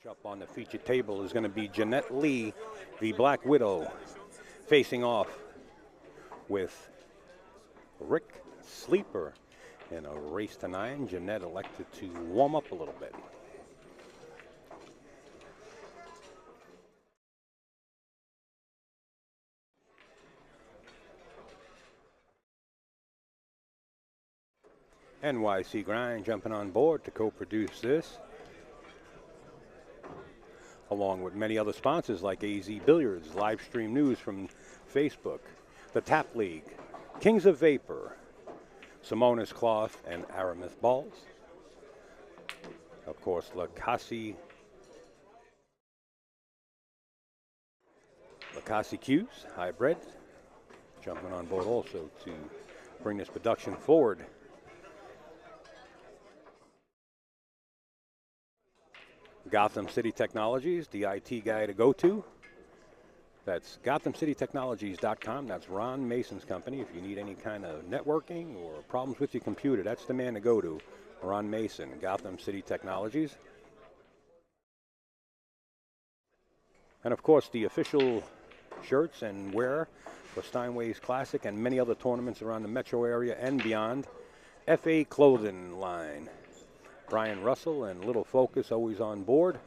Up on the featured table is going to be Jeanette Lee, the Black Widow, facing off with Rick Sleeper in a race to 9. Jeanette elected to warm up a little bit. NYC Grind jumping on board to co-produce this, along with many other sponsors like AZ Billiards, live stream news from Facebook, the Tap League, Kings of Vapor, Simonis Cloth, and Aramis Balls. Of course, Lacassi Q's Hybrid jumping on board also to bring this production forward. Gotham City Technologies, the IT guy to go to. That's GothamCityTechnologies.com. That's Ron Mason's company. If you need any kind of networking or problems with your computer, that's the man to go to. Ron Mason, Gotham City Technologies. And of course, the official shirts and wear for Steinway's Classic and many other tournaments around the metro area and beyond. FA Clothing line. Brian Russell and Little Focus always on board.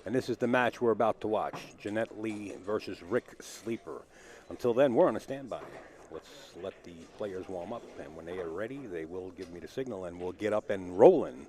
And this is the match we're about to watch. Jeanette Lee versus Rick Sleeper. Until then, we're on a standby. Let's let the players warm up. And when they are ready, they will give me the signal and we'll get up and rolling.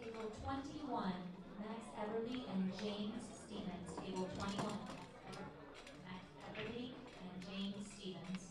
Table 21, Max Everly and James Stevens. Table 21, Max Everly and James Stevens.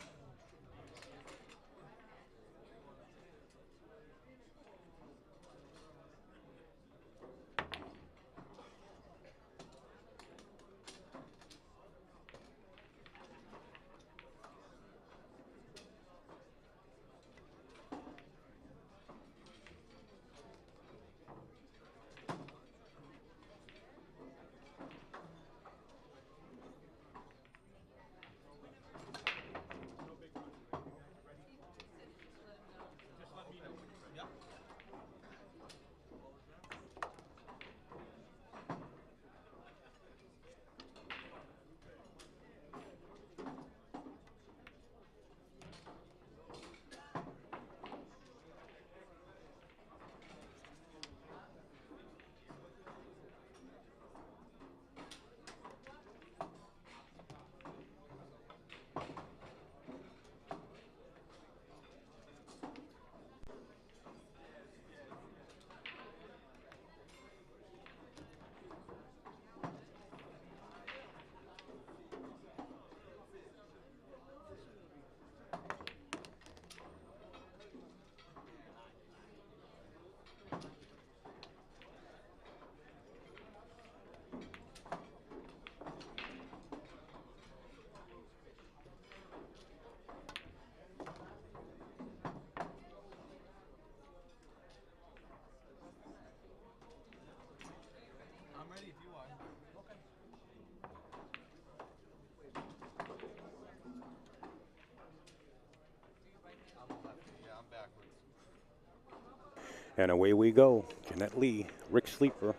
And away we go. Jeanette Lee, Rick Sleeper,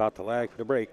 about to lag for the break.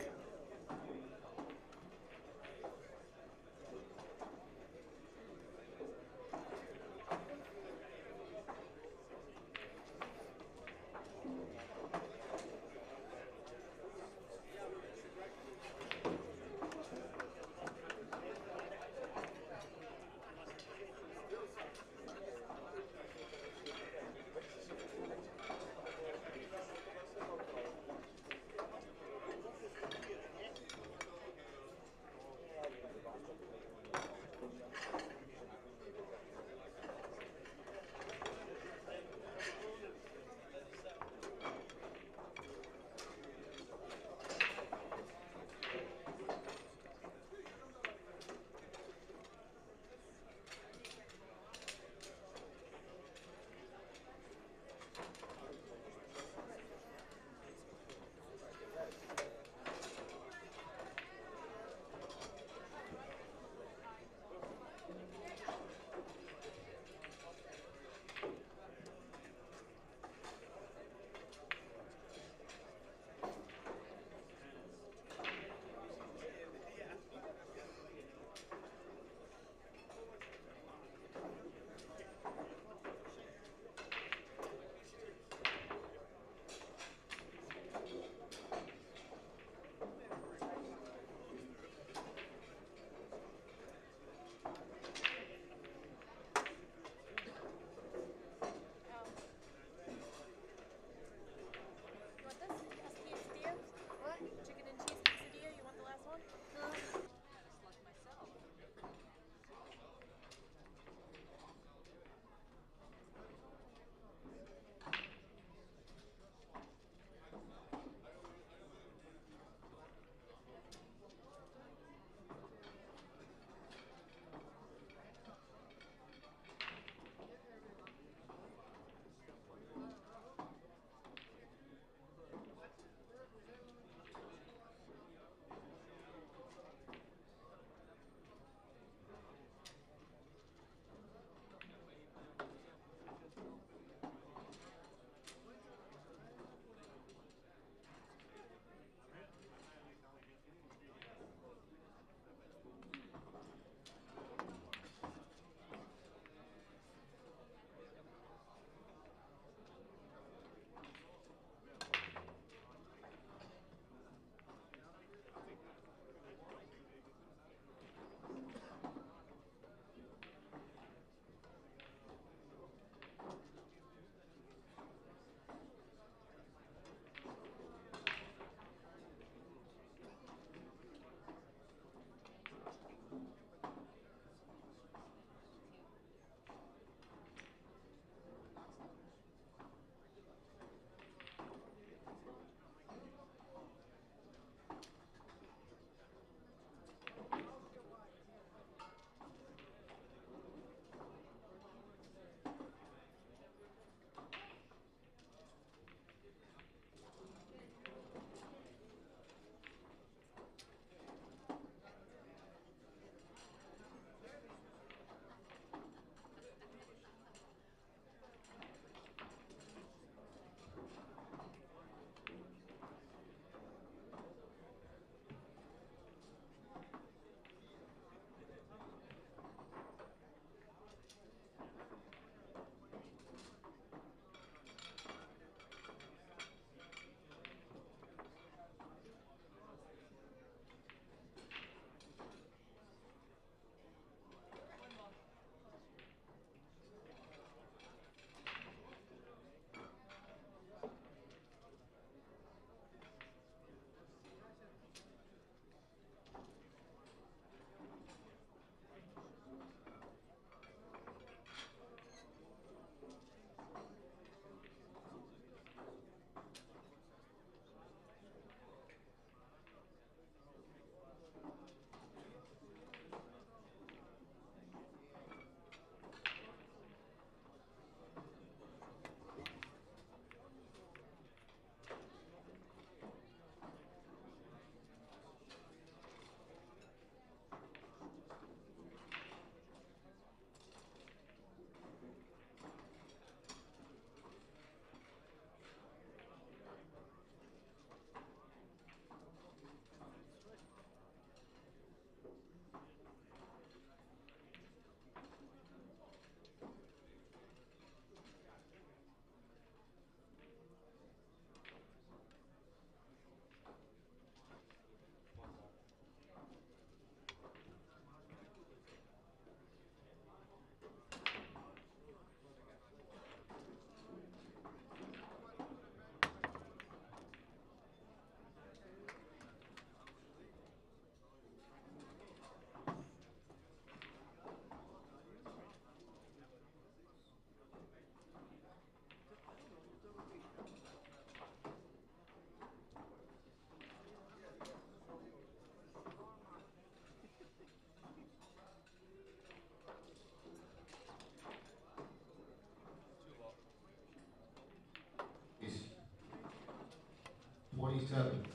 27.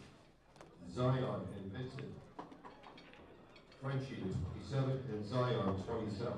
Zion and Vincent. Frenchie to 27 and Zion 27.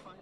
fine.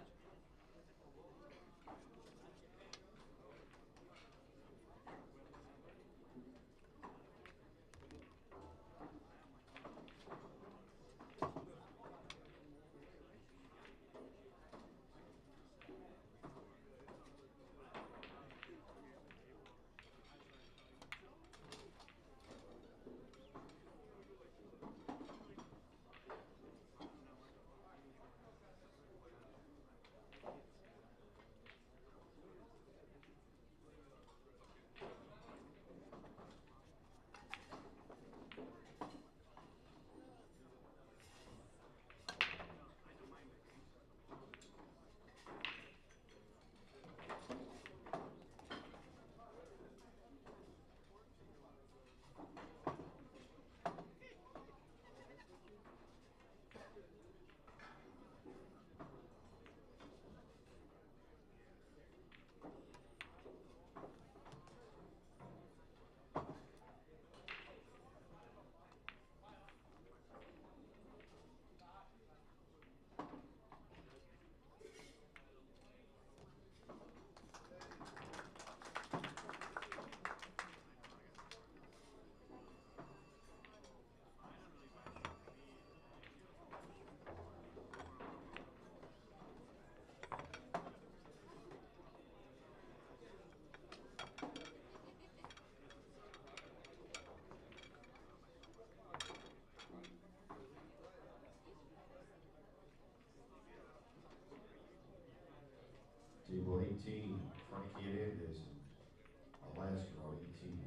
Table 18, Frankie Hernandez, Alaska on 18.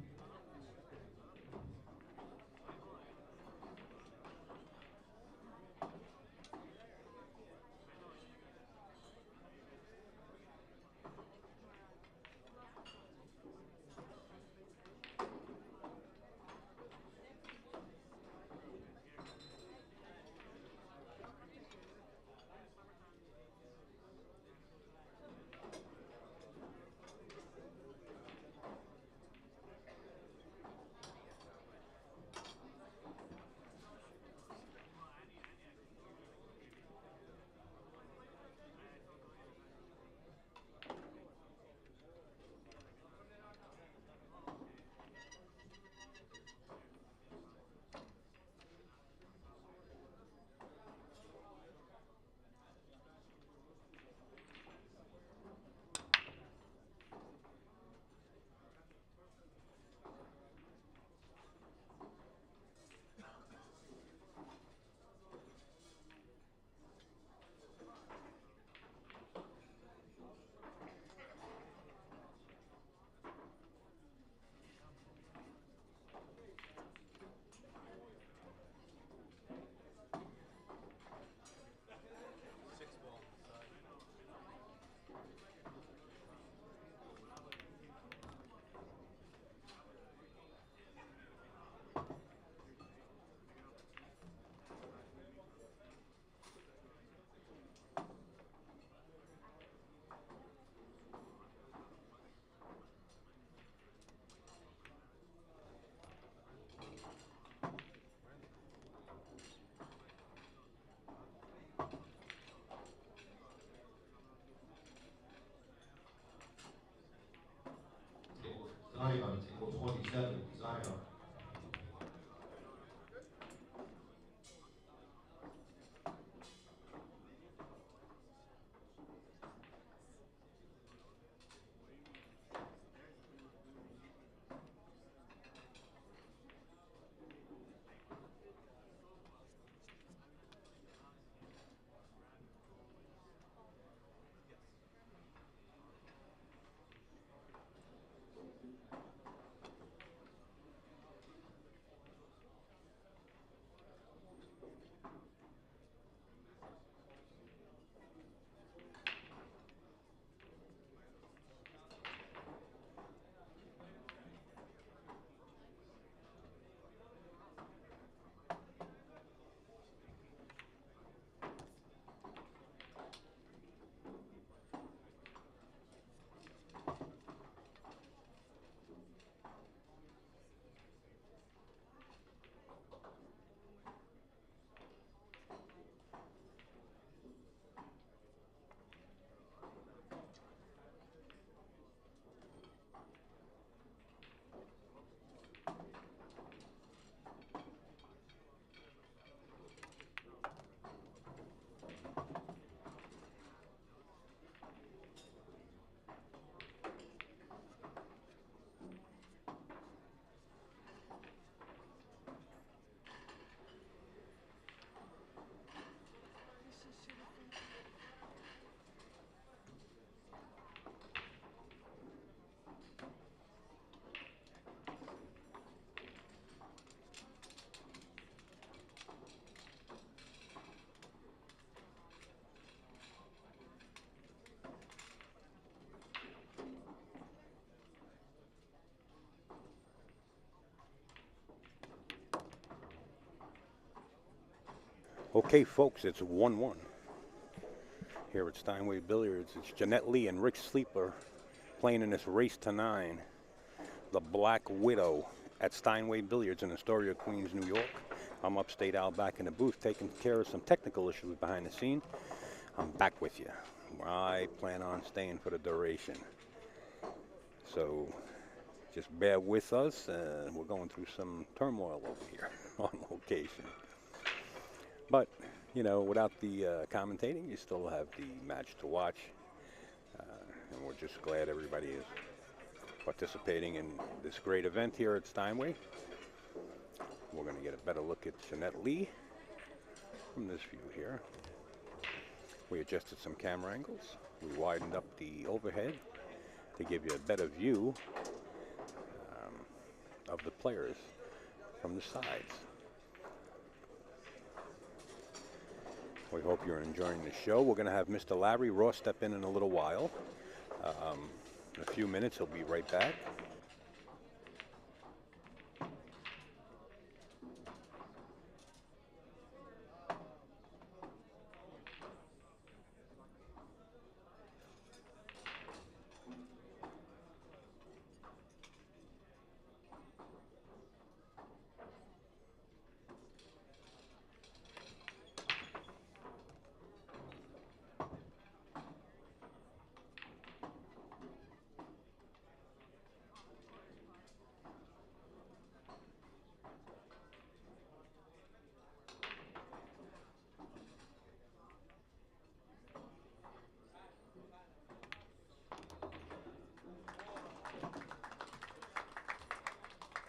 Okay, folks, it's 1-1 here at Steinway Billiards. It's Jeanette Lee and Rick Sleeper playing in this race to 9. The Black Widow at Steinway Billiards in Astoria, Queens, New York. I'm upstate out back in the booth taking care of some technical issues behind the scene. I'm back with you. I plan on staying for the duration. So just bear with us. We're going through some turmoil over here on location. But, you know, without the commentating, you still have the match to watch. And we're just glad everybody is participating in this great event here at Steinway. We're going to get a better look at Jeanette Lee from this view here. We adjusted some camera angles. We widened up the overhead to give you a better view of the players from the sides. We hope you're enjoying the show. We're going to have Mr. Larry Ross step in a little while. In a few minutes, he'll be right back.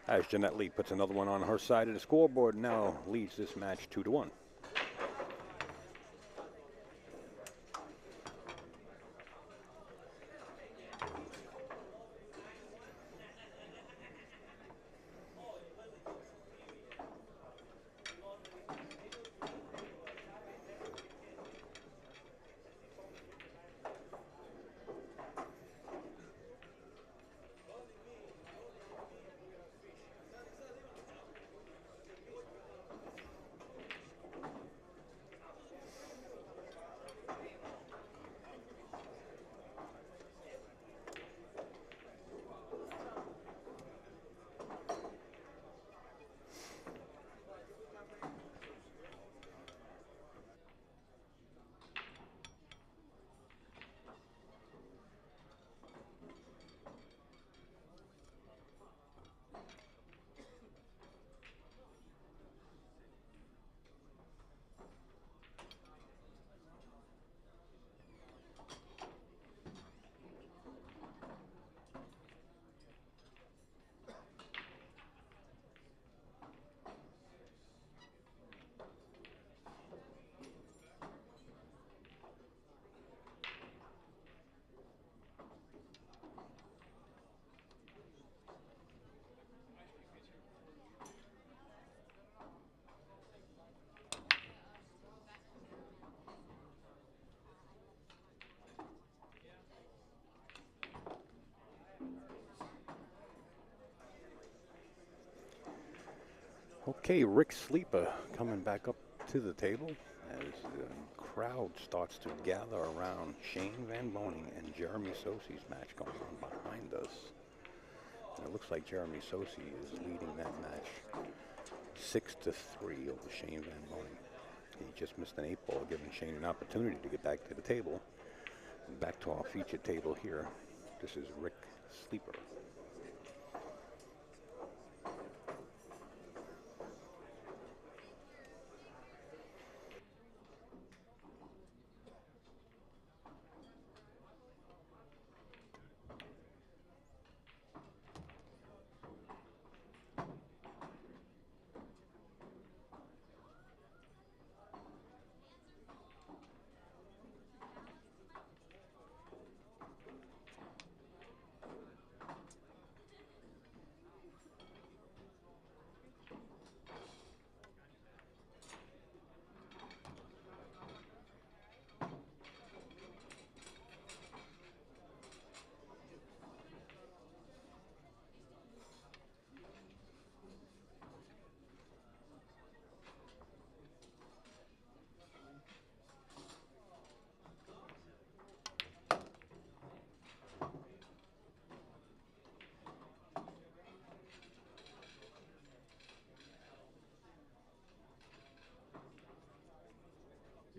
As Jeanette Lee puts another one on her side of the scoreboard, now leads this match 2-1. Okay, Rick Sleeper coming back up to the table as the crowd starts to gather around Shane Van Boning and Jeremy Sosi's match going on behind us. And it looks like Jeremy Sosi is leading that match 6-3 over Shane Van Boning. He just missed an 8-ball, giving Shane an opportunity to get back to the table. And back to our featured table here. This is Rick Sleeper.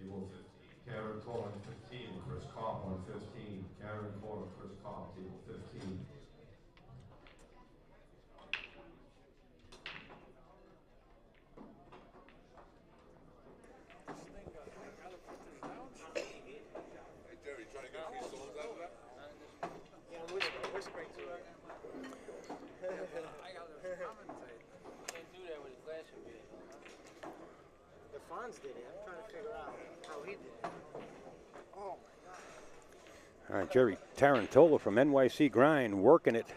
table 15. Karen Cole on 15, Chris Kopp on 15. Karen Cole and Chris Kopp, table 15. The Fonz did it. I'm trying to figure out how he did it. Oh my God. All right, Jerry Tarantola from NYC Grind working it.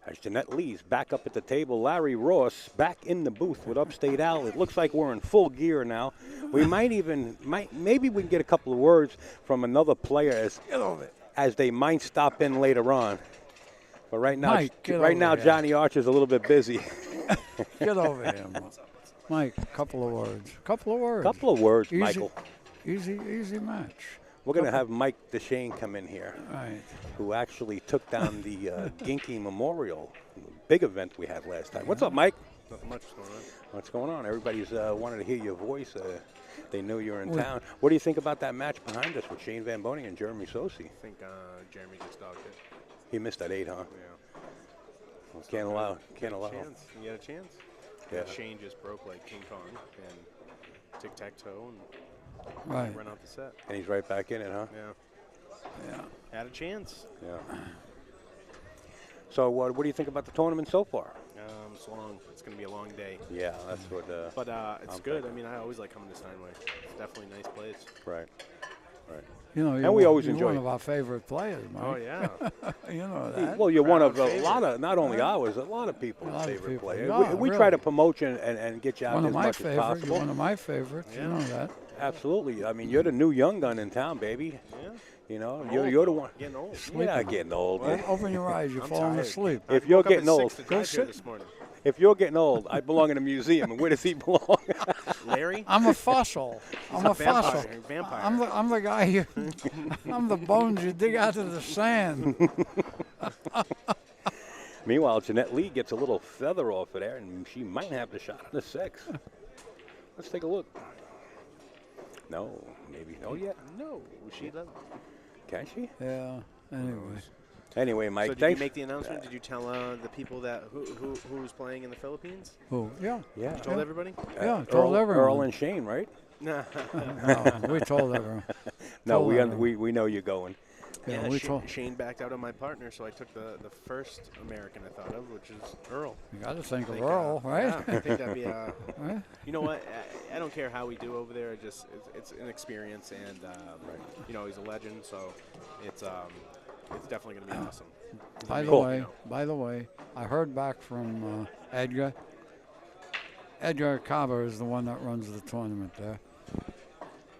As Jeanette Lee's back up at the table, Larry Ross back in the booth with Upstate Al. It looks like we're in full gear now. We maybe we can get a couple of words from another player as they might stop in later on. But right now, Mike, Johnny Archer's a little bit busy. Get over here, Mike. Couple of words. Couple of words, Easy, Michael. Easy match. We're going to have Mike DeShane come in here, Right. who actually took down the Ginky Memorial, big event we had last time. What's up, Mike? Nothing much going on. What's going on? Everybody's wanted to hear your voice. They knew you were in town. What do you think about that match behind us with Shane Van Boning and Jeremy Sosi? I think Jeremy just dogged it. He missed that 8, huh? Yeah. Well, can't allow. Chance. You had a chance. Yeah. Shane just broke like King Kong and tic-tac-toe and Right. run out the set. And he's right back in it, huh? Yeah. Had a chance. Yeah. So what do you think about the tournament so far? It's long. It's going to be a long day. Yeah, that's what. But it's I'm good. thinking. I mean, I always like coming to Steinway. It's definitely a nice place. Right. Right. You know, And we always you're enjoy one it. of our favorite players, Mike. Oh, yeah. You know that. Well, you're one of Proud a favorite. lot of, not only ours, a lot of people's A lot of favorite people. players. Yeah, We try really. to promote you and get you out One as of my much as favorites. You're possible. one of my favorites. Yeah. You know that. Absolutely. I mean, you're the new young gun in town, baby. Yeah. You know, I'm you're old, the though. one. Getting old. You're not getting old. Open your eyes. You're I'm falling tired. asleep. If I you're woke up getting at old, 6 to go drive here sit. this morning. if you're getting old, I belong in a museum. And where does he belong? Larry? I'm a fossil. I'm a fossil. Vampire. I'm the guy you. I'm the bones you dig out of the sand. Meanwhile, Jeanette Lee gets a little feather off of there, and she might have the shot on the 6. Let's take a look. No, maybe. Oh, yeah. No. She doesn't. Can she? Yeah. Anyway. Anyway, Mike, So did thanks. you make the announcement? Did you tell the people that who was playing in the Philippines? Who? Yeah. Yeah. You told everybody? Yeah. Told everyone. Earl and Shane, right? No. No, we told everyone. No, Told everyone. we know you're going. Yeah, Yeah, we Shane, told. Shane backed out on my partner, so I took the first American I thought of, which is Earl. You got to think I of think, Earl, right? Yeah, I think that'd be Right? you know what? I don't care how we do over there. It's an experience, and you know, he's a legend, so it's definitely going to be awesome. By the Cool. way, I heard back from Edgar. Edgar Carver is the one that runs the tournament there.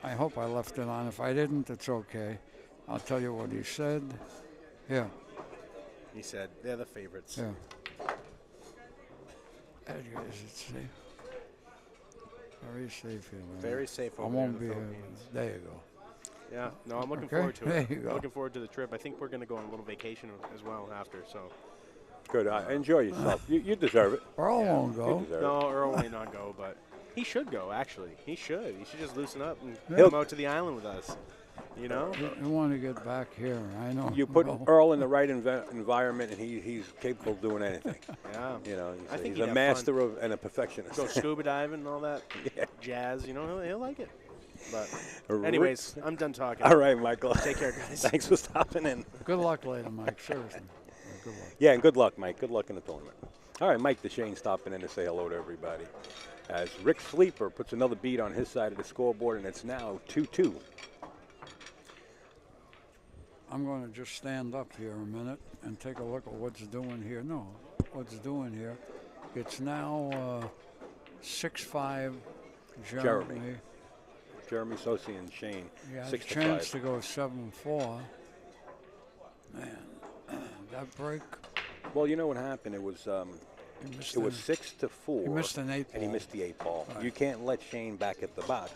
I hope I left it on. If I didn't, it's okay. I'll tell you what he said. Here, He said they're the favorites. here. Edgar, is it safe? Very safe here, man. Very safe I over there in won't the be here. Philippines. There you go. Yeah, no, I'm looking Okay, forward to there it. you go. Looking forward to the trip. I think we're going to go on a little vacation as well after. So Good. Enjoy yourself. You deserve it. Earl won't You go. deserve it. no, Earl may not go, but he should go. Actually, he should. He should just loosen up and He'll- come out to the island with us. You know? You want to get back here. I know. You put No. Earl in the right environment, and he's capable of doing anything. Yeah. You know, I think he's he'd a have master of and a perfectionist. Go scuba diving and all that Yeah. jazz. You know, he'll like it. But Rick- anyways, I'm done talking. All right, Michael. Take care, guys. Thanks for stopping in. Good luck later, Mike. Seriously. Good luck. Yeah, and good luck, Mike. Good luck in the tournament. All right, Mike DeShane stopping in to say hello to everybody. As Rick Sleeper puts another beat on his side of the scoreboard, and it's now 2-2. I'm going to just stand up here a minute and take a look at what's doing here. No, what's doing here. It's now 6-5 Jeremy. Jeremy Sosi and Shane, He has a 6 to chance 5. to go 7-4. Man, that break, Well, you know what happened? It was he missed, it was 6 to 4. he missed an 8 and he ball. missed the 8 ball. Right. You can't let Shane back at the box.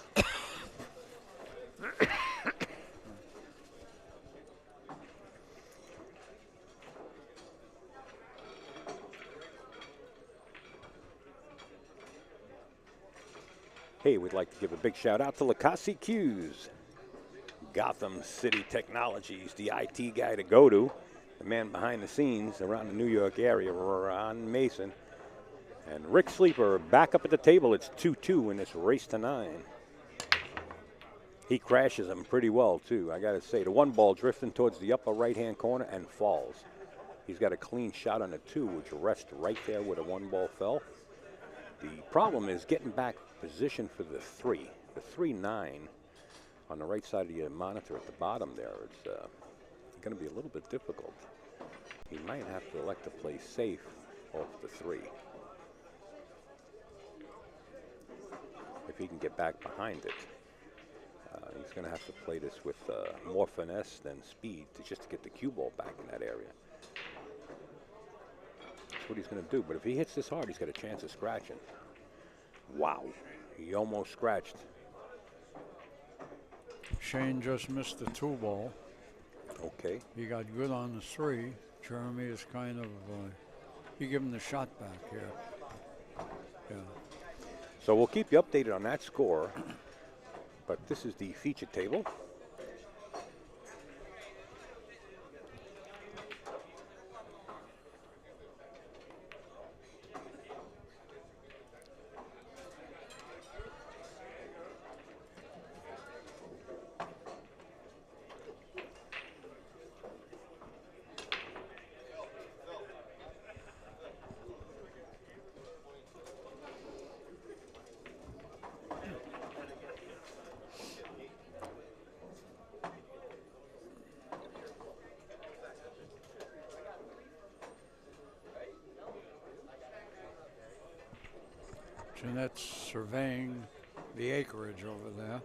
Hey, we'd like to give a big shout out to Lacassi Q's, Gotham City Technologies, the IT guy to go to, the man behind the scenes around the New York area, Ron Mason. And Rick Sleeper back up at the table. It's 2-2 in this race to 9. He crashes them pretty well, too. I got to say, the one ball drifting towards the upper right-hand corner and falls. He's got a clean shot on the 2, which rests right there where the one ball fell. The problem is getting back position for the 3. The 3-9 on the right side of your monitor at the bottom there. It's going to be a little bit difficult. He might have to elect to play safe off the 3. If he can get back behind it. He's going to have to play this with more finesse than speed just to get the cue ball back in that area. That's what he's going to do. But if he hits this hard, he's got a chance of scratching. Wow. He almost scratched. Shane just missed the 2 ball. Okay. He got good on the 3. Jeremy is kind of, he gave him the shot back here. Yeah. So we'll keep you updated on that score. But this is the feature table. Jeanette's surveying the acreage over there.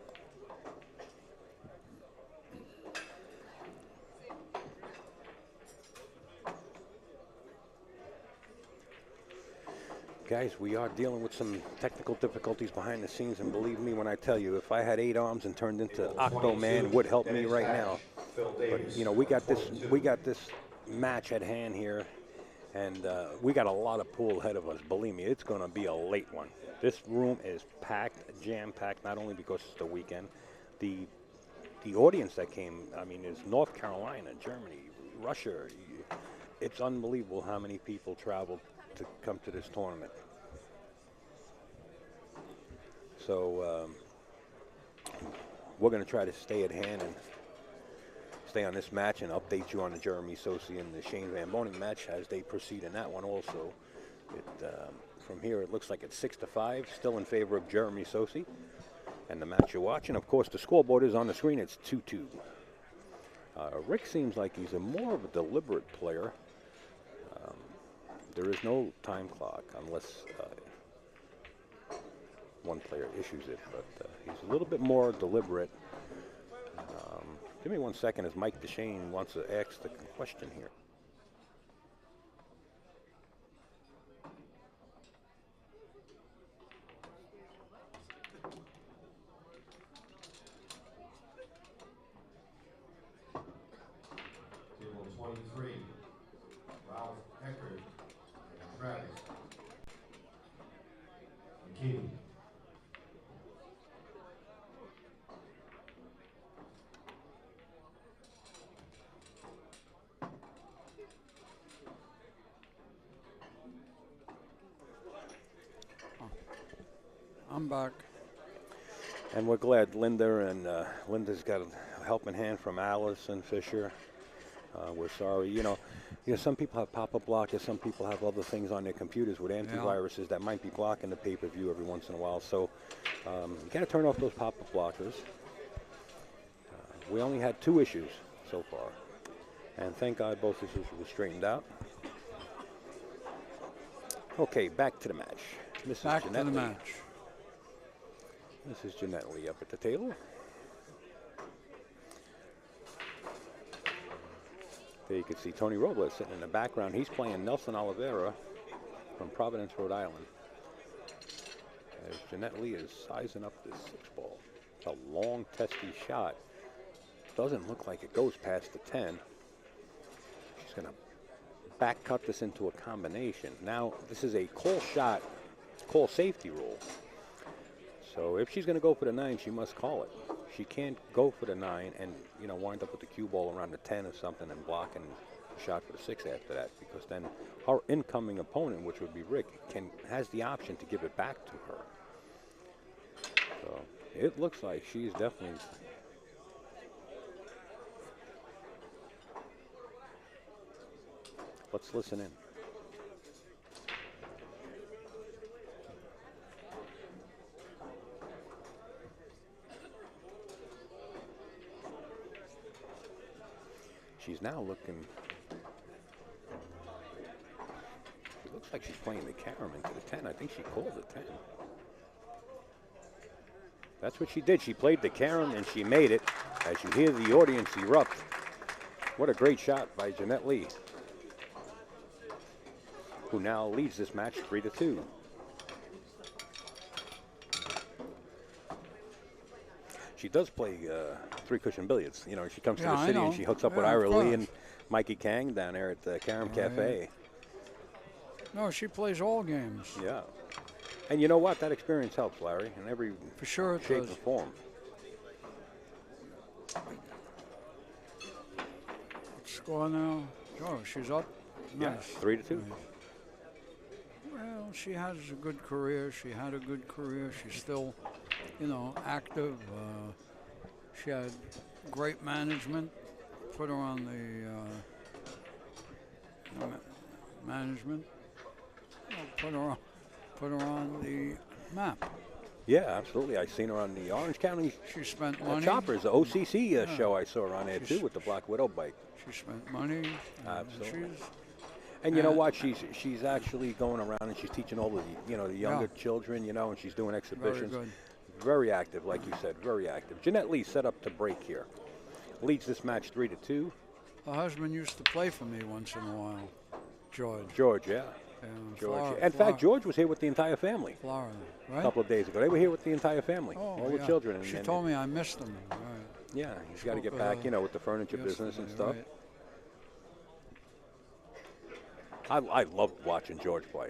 Guys, we are dealing with some technical difficulties behind the scenes, and believe me when I tell you, if I had 8 arms and turned into Octoman, it would help me right now. But you know, we got this match at hand here, and we got a lot of pool ahead of us. Believe me, it's going to be a late one. This room is packed, jam-packed, not only because it's the weekend. The audience that came, I mean, is North Carolina, Germany, Russia. It's unbelievable how many people traveled to come to this tournament. So we're going to try to stay at hand and stay on this match and update you on the Jeremy Sosi and the Shane Van Boning match as they proceed in that one also. From here, it looks like it's 6-5, still in favor of Jeremy Sosi. And the match you're watching, of course, the scoreboard is on the screen. It's 2-2. Rick seems like he's more of a deliberate player. There is no time clock unless one player issues it, but he's a little bit more deliberate. Give me 1 second as Mike DeShane wants to ask the question here. Table 23, Ralph Eckert and Travis McKinney. I'm back. And we're glad Linda and Linda's got a helping hand from Allison Fisher. We're sorry. You know, some people have pop-up blockers. Some people have other things on their computers with antiviruses that might be blocking the pay-per-view every once in a while. So you got to turn off those pop-up blockers. We only had 2 issues so far. And thank God both issues were straightened out. Okay, back to the match. This Back is to Jeanette the Lee. match. This is Jeanette Lee up at the table. There you can see Tony Robles sitting in the background. He's playing Nelson Oliveira from Providence, Rhode Island. As Jeanette Lee is sizing up this 6-ball. It's a long, testy shot. Doesn't look like it goes past the 10. She's going to back cut this into a combination. Now, this is a call shot, call safety rule. So if she's going to go for the 9, she must call it. She can't go for the 9 and, you know, wind up with the cue ball around the 10 or something and blocking a shot for the 6 after that, because then her incoming opponent, which would be Rick, has the option to give it back to her. So it looks like she's definitely... Let's listen in. She's now looking... It looks like she's playing the carom into the 10. I think she called the 10. That's what she did. She played the carom and she made it. As you hear the audience erupt. What a great shot by Jeanette Lee, who now leads this match 3-2. She does play 3-cushion billiards. You know, she comes to the city and she hooks up with Ira Lee and Mikey Kang down there at the Carom Cafe. No, she plays all games. Yeah. And you know what? That experience helps, Larry, in every For sure it shape does. and form. Score now. Oh, she's up. Yeah, Nice. 3-2. Nice. Well, she has a good career. She had a good career. She's still, you know, active. She had great management. Put her on the management. Put her on the map. Yeah, absolutely. I seen her on the Orange County She spent money. Choppers, the OCC show I saw her on there too with the Black Widow bike. She spent money. Absolutely. And you know what? She's actually going around and she's teaching all the younger children, you know, and she's doing exhibitions. Very good. Very active, like you said, very active. Jeanette Lee set up to break here. Leads this match 3-2. Her husband used to play for me once in a while, George. George, yeah. George. In fact, George was here with the entire family. Florida, A right? couple of days ago. They were here with the entire family, Oh, all the children. And, she told me I missed them. Right. Yeah, he's got to get back, you know, with the furniture business and stuff. Right. I loved watching George play.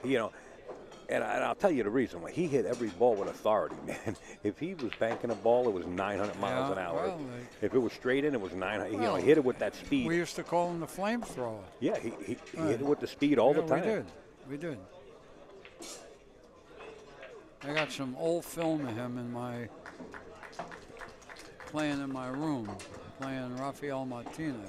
You know, and I'll tell you the reason why. He hit every ball with authority, man. If he was banking a ball, it was 900 miles an hour. Well, if it was straight in, it was 900. You know, he hit it with that speed. we used to call him the flamethrower. Yeah, he hit it with the speed all the time. We did. I got some old film of him playing in my room, playing Rafael Martinez.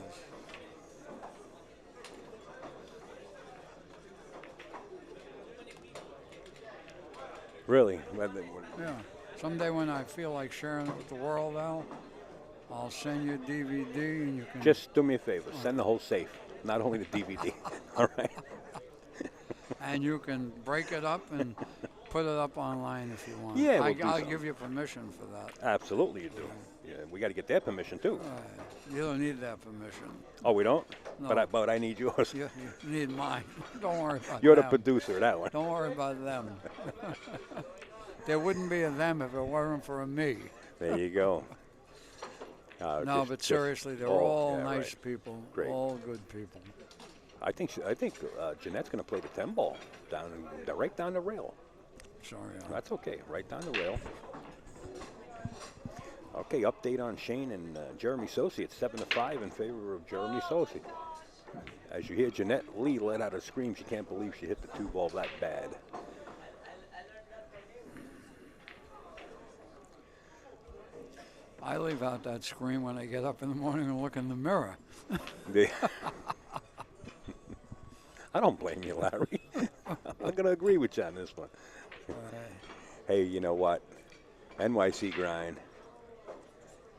Really? Yeah. Someday when I feel like sharing it with the world, Al, I'll send you a DVD and you can... Just do me a favor. Send the whole safe, not only the DVD. All right? And you can break it up and put it up online if you want. Yeah, I'll give you permission for that. Absolutely you do. Yeah, we got to get their permission, too. You don't need that permission. Oh, we don't? No. But I need yours. You need mine. Don't worry about You're the them. producer of that one. Don't worry about them. There wouldn't be a them if it weren't for a me. There you go. No, but seriously, they're all nice people. Great. All good people. I think Jeanette's going to play the 10 ball right down the rail. Sorry. That's okay. Right down the rail. Okay, update on Shane and Jeremy Sosi. It's 7-5 in favor of Jeremy Sosi. As you hear Jeanette Lee let out a scream, she can't believe she hit the 2 ball that bad. I leave out that scream when I get up in the morning and look in the mirror. I don't blame you, Larry. I'm going to agree with you on this one. Hey, you know what? NYC Grind,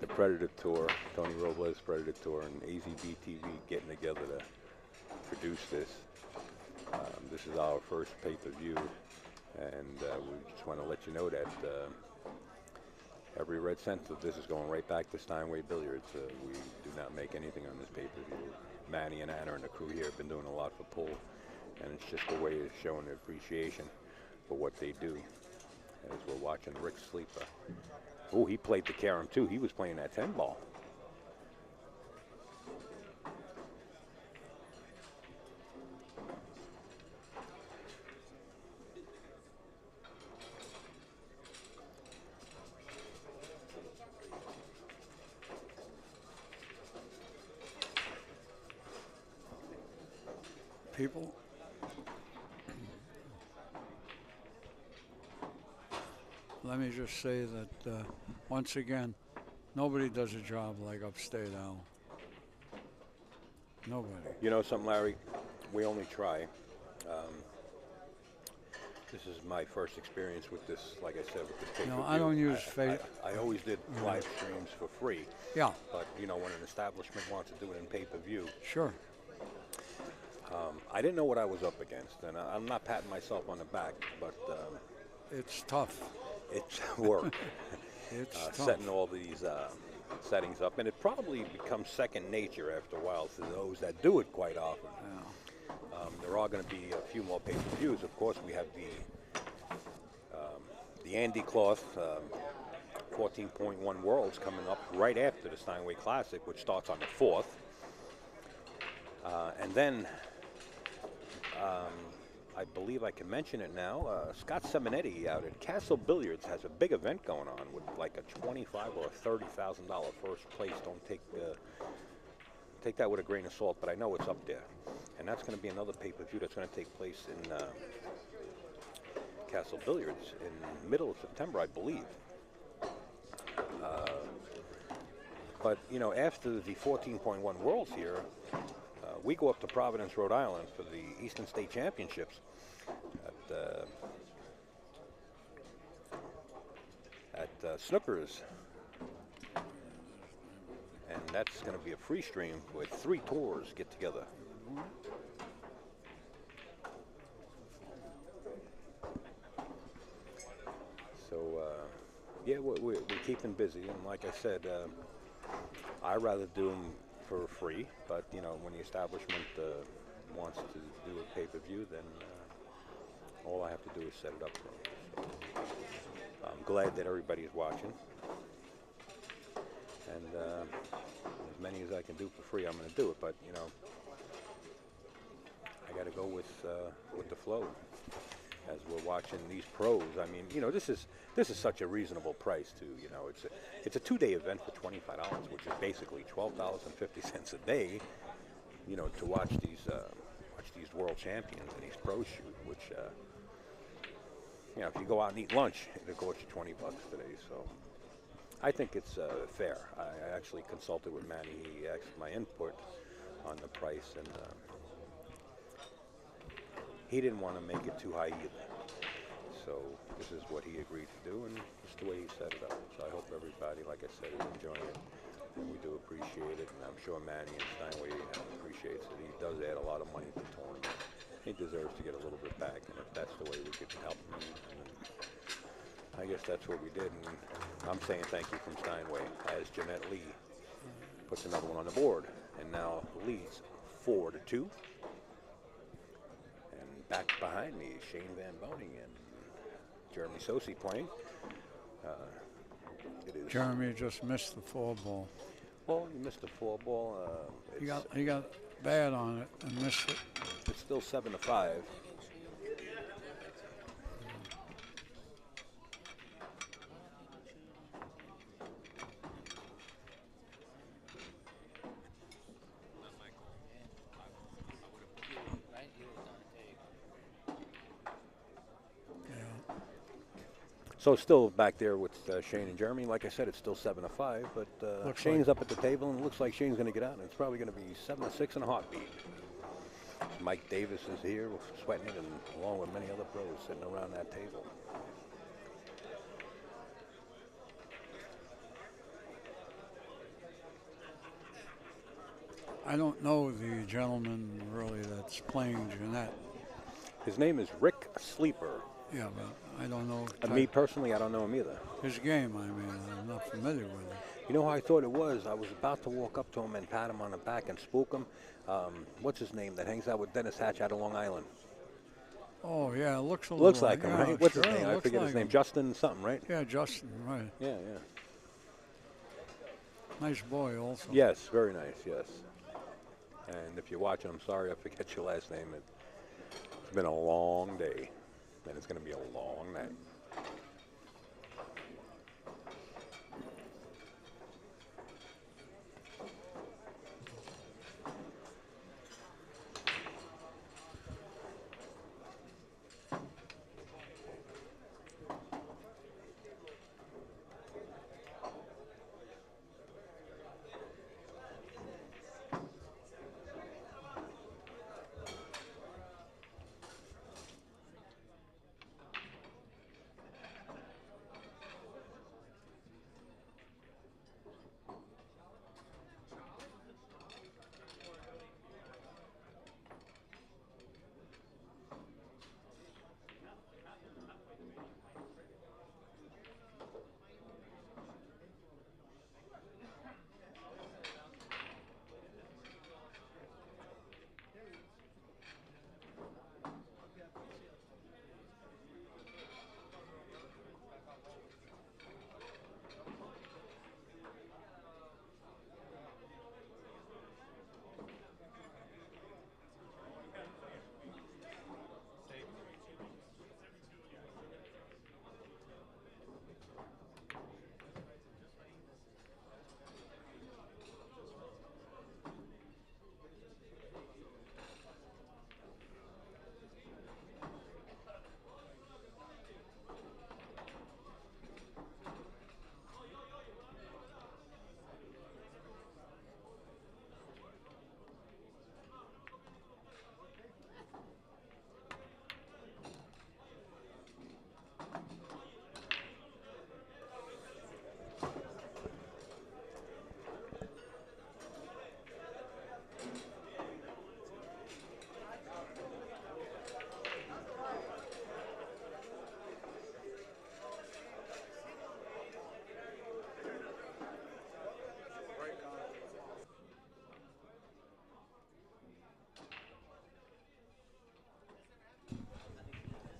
the Predator Tour, Tony Robles Predator Tour, and AZB TV getting together to produce this. This is our first pay-per-view, and we just want to let you know that every red cent of this is going right back to Steinway Billiards. We do not make anything on this pay-per-view. Manny and Anna and the crew here have been doing a lot for Pull, and it's just a way of showing their appreciation for what they do. As we're watching Rick Sleeper. Oh, he played the carom too. He was playing that 10 ball. people. Let me just say that once again, nobody does a job like Upstate Al. Nobody. You know something, Larry? We only try. This is my first experience with this, like I said, with the pay-per-view. No, I don't use I always did live streams for free. Yeah, But, you know, when an establishment wants to do it in pay-per-view, sure. I didn't know what I was up against. And I'm not patting myself on the back, but It's tough. it's work. It's tough. Setting all these settings up. And it probably becomes second nature after a while to those that do it quite often. Yeah. There are going to be a few more pay-per-views. Of course, we have the Andy Cloth 14.1 Worlds coming up right after the Steinway Classic, which starts on the 4th. And then, I believe I can mention it now, Scott Seminetti out at Castle Billiards has a big event going on with like a $25,000 or a $30,000 first place. Don't take that with a grain of salt, but I know it's up there. And that's going to be another pay-per-view that's going to take place in Castle Billiards in the middle of September, I believe. But, you know, after the 14.1 Worlds here, we go up to Providence, Rhode Island for the Eastern State Championships at Snookers. And that's going to be a free stream with 3 tours get together. So, yeah, we're keeping busy. And like I said, I'd rather do them for free. But, you know, when the establishment wants to do a pay-per-view, then all I have to do is set it up for them. So I'm glad that everybody's watching. And as many as I can do for free, I'm going to do it. But, you know, I got to go with the flow as we're watching these pros. I mean, you know, this is such a reasonable price too. You know, it's a 2-day event for $25, which is basically $12.50 a day. You know, to watch these world champions and these pros shoot, which you know, if you go out and eat lunch, it'll cost you $20 today. So I think it's fair. I actually consulted with Manny. He asked my input on the price, and he didn't want to make it too high either. So this is what he agreed to do, and it's the way he set it up. So I hope everybody, like I said, is enjoying it. And we do appreciate it, and I'm sure Manny and Steinway appreciates it. He does add a lot of money to the tournament. He deserves to get a little bit back, and if that's the way we could help him, I guess that's what we did. And I'm saying thank you from Steinway as Jeanette Lee puts another one on the board, and now leads 4-2. And back behind me is Shane Van Boning and Jeremy Sosi playing. It is Jeremy just missed the 4-ball. Well, you missed a 4-ball. He got bad on it and missed it. It's still 7-5. So still back there with Shane and Jeremy. Like I said, it's still 7-5, but Shane's up at the table, and it looks like Shane's going to get out, and it's probably going to be 7-6 in a heartbeat. Mike Davis is here sweating it, and along with many other pros sitting around that table. I don't know the gentleman really that's playing Jeanette. His name is Rick Sleeper. Yeah, but I don't know. Me personally, I don't know him either. His game, I mean, I'm not familiar with it. You know how I thought it was? I was about to walk up to him and pat him on the back and spook him. What's his name that hangs out with Dennis Hatch out of Long Island? Oh, yeah, it looks a Looks little like him, yeah, right? What's sure, his name? I forget his name. Justin something, right? Yeah, Justin, right. Yeah, yeah. Nice boy also. Yes, very nice, yes. And if you're watching, I'm sorry I forget your last name. It's been a long day, and it's going to be a long night.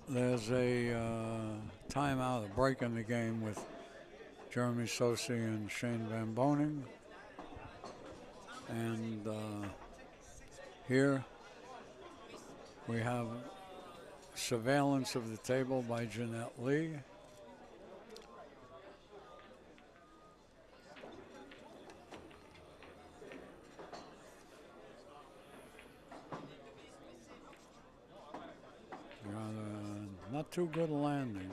There's a timeout, a break in the game with Jeremy Sosi and Shane Van Boning. And here we have surveillance of the table by Jeanette Lee. Got a not too good landing.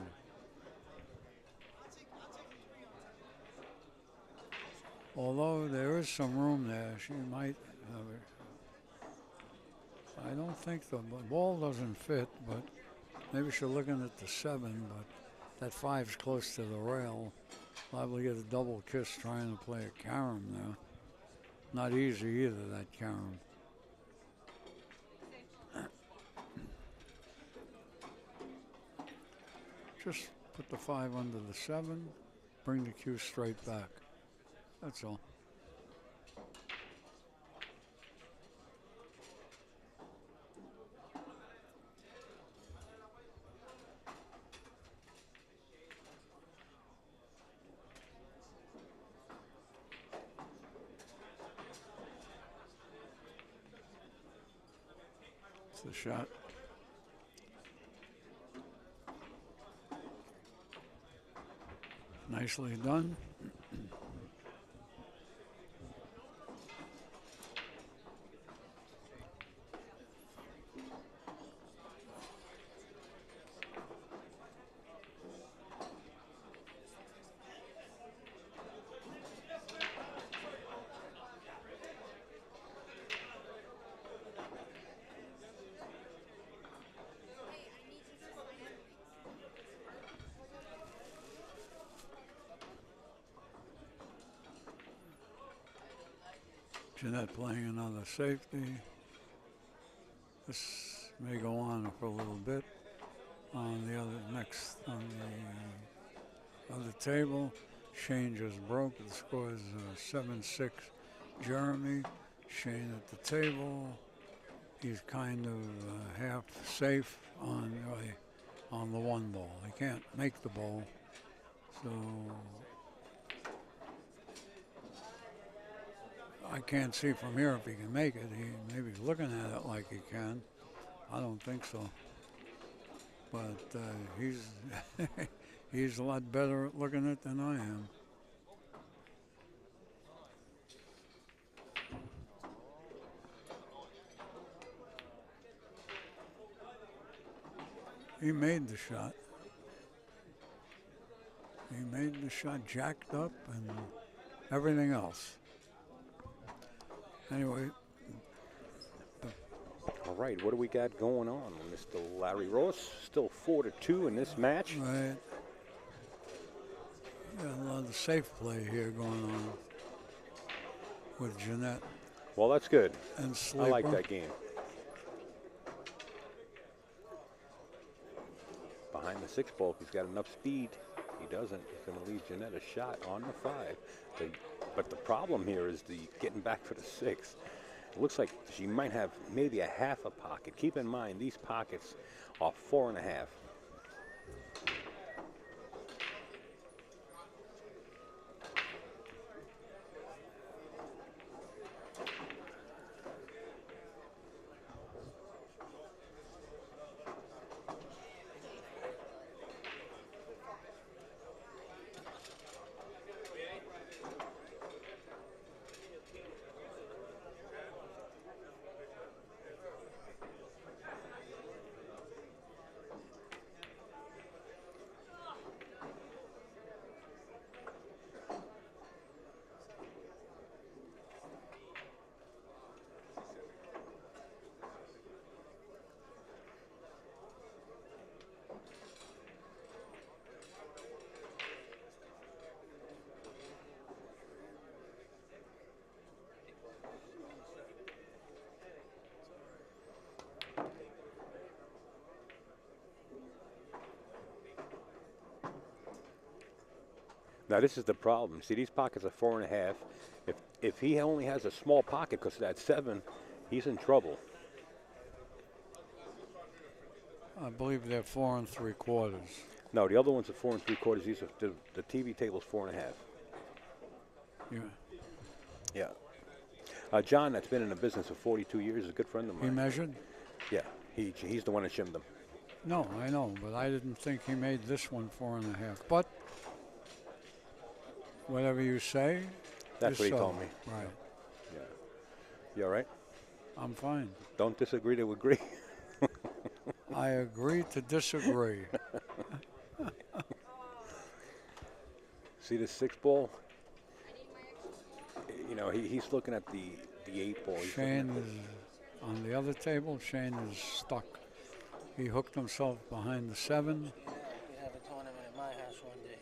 Although there is some room there, she might have it. I don't think the ball doesn't fit, but maybe she's looking at the 7, but that 5's close to the rail. Liable to get a double kiss trying to play a carom there. Not easy either, that carom. Just put the 5 under the 7, bring the cue straight back. That's all. It's the shot. Nicely done. Jeanette playing another safety. This may go on for a little bit. On the other table, Shane just broke. The score is 7-6. Jeremy. Shane at the table. He's kind of half safe on the 1 ball. He can't make the ball, so. I can't see from here if he can make it. He maybe he's looking at it like he can. I don't think so. But he's he's a lot better at looking at it than I am. He made the shot. He made the shot, jacked up and everything else. Anyway. All right, what do we got going on, Mr. Larry Ross? Still 4-2 in this match. Right. Got a lot of safe play here going on with Jeanette. Well, that's good. And Sleeper. I like that game. Behind the 6 ball, if he's got enough speed. He doesn't. He's going to leave Jeanette a shot on the 5. But the problem here is the getting back for the 6. It looks like she might have maybe a half a pocket. Keep in mind, these pockets are 4.5. Now this is the problem. See, these pockets are 4.5. If he only has a small pocket because of that 7, he's in trouble. I believe they're 4 3/4. No, the other ones are 4 3/4. These are the TV table's 4.5. Yeah. Yeah. John, that's been in the business for 42 years, is a good friend of He mine. measured? Yeah, he's the one that shimmed them. No, I know, but I didn't think he made this one 4.5. But whatever you say, That's is what he so. told me. Right. Yeah. You all right? I'm fine. Don't disagree to agree. I agree to disagree. See this 6 ball? You know, he's looking at the 8 ball. He's Shane looking at is on the other table. Shane is stuck. He hooked himself behind the 7. We have a tournament at my house one day.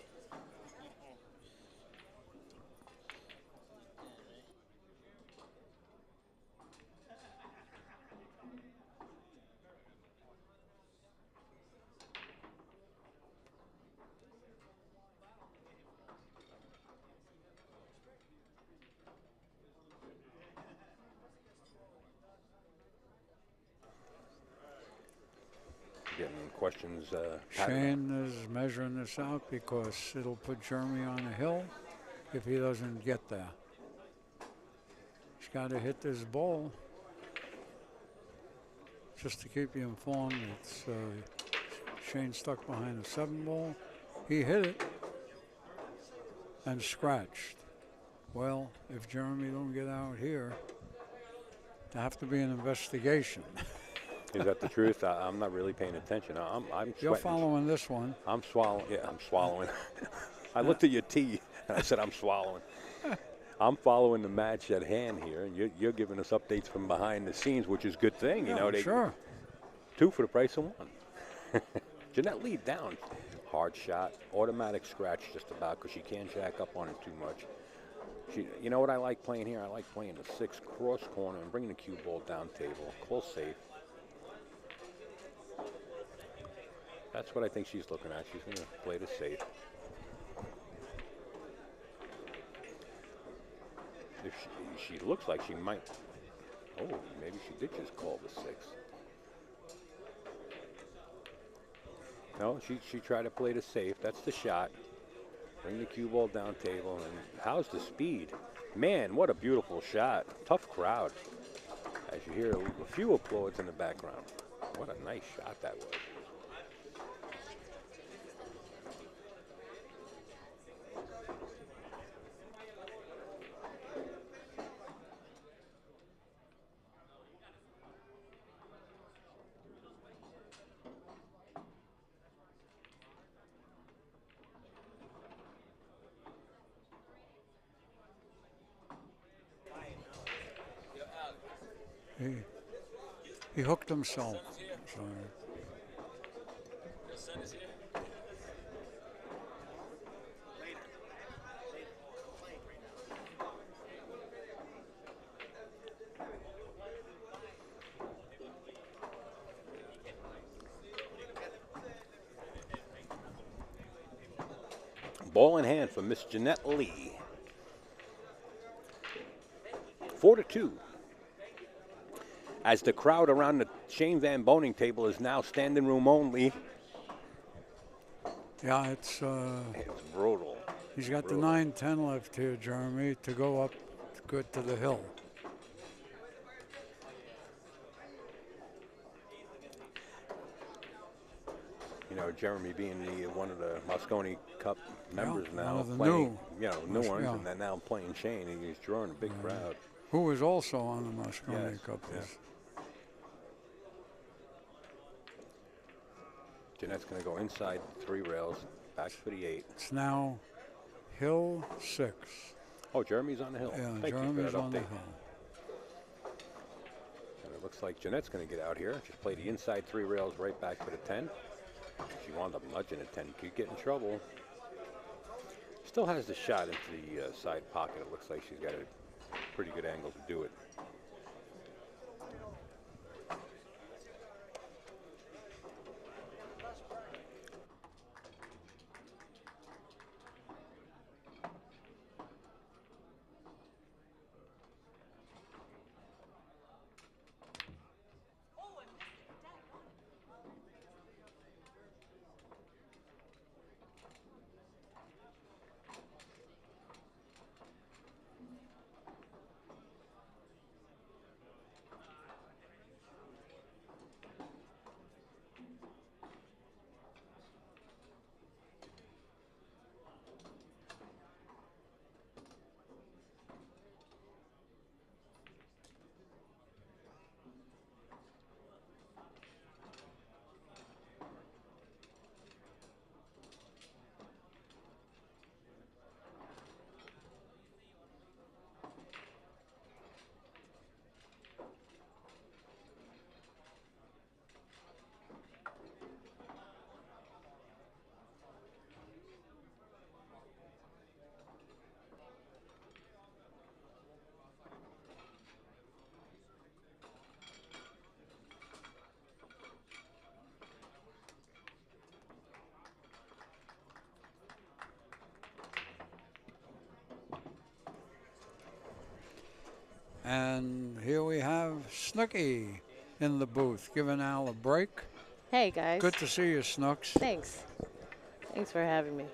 getting questions. Shane is measuring this out because it'll put Jeremy on a hill if he doesn't get there. He's got to hit this ball. Just to keep you informed, it's Shane stuck behind a 7 ball. He hit it and scratched. Well, if Jeremy don't get out here, there have to be an investigation. Is that the truth? I'm not really paying attention. I'm You're sweating. following this one. I'm swallowing. Yeah, I'm swallowing. I looked at your tea and I said I'm swallowing. I'm following the match at hand here, and you're giving us updates from behind the scenes, which is a good thing. Yeah, You know, they sure. 2 for the price of 1. Jeanette lead down. Hard shot, automatic scratch just about because she can't jack up on it too much. You know what I like playing here? I like playing the 6 cross corner and bringing the cue ball down table. Close safe. That's what I think she's looking at. She's going to play the safe. If she looks like she might. Oh, maybe she did just call the 6. No, she tried to play the safe. That's the shot. Bring the cue ball down table. And how's the speed? Man, what a beautiful shot. Tough crowd. As you hear a few applauds in the background. What a nice shot that was. He hooked himself. So. Ball in hand for Miss Jeanette Lee. 4-2. As the crowd around the Shane Van Boning table is now standing room only. Yeah, it's brutal. He's got Brutal. the 9-10 left here, Jeremy, to go up good to the hill. You know, Jeremy being one of the Moscone Cup members now, one of the playing, new ones, yeah. and then now playing Shane, and he's drawing a big crowd. Who was also on the Moscone Yes, Cup. yeah. Jeanette's going to go inside 3 rails, back for the 8. It's now hill 6. Oh, Jeremy's on the hill. Yeah, Thank you Jeremy's for that on the update. hill. And it looks like Jeanette's going to get out here. Just play the inside 3 rails right back for the 10. She wound up nudging a 10. Could get in trouble. Still has the shot into the side pocket. It looks like she's got a pretty good angle to do it. And here we have Snooky in the booth, giving Al a break. Hey guys. Good to see you, Snooks. Thanks. Thanks for having me.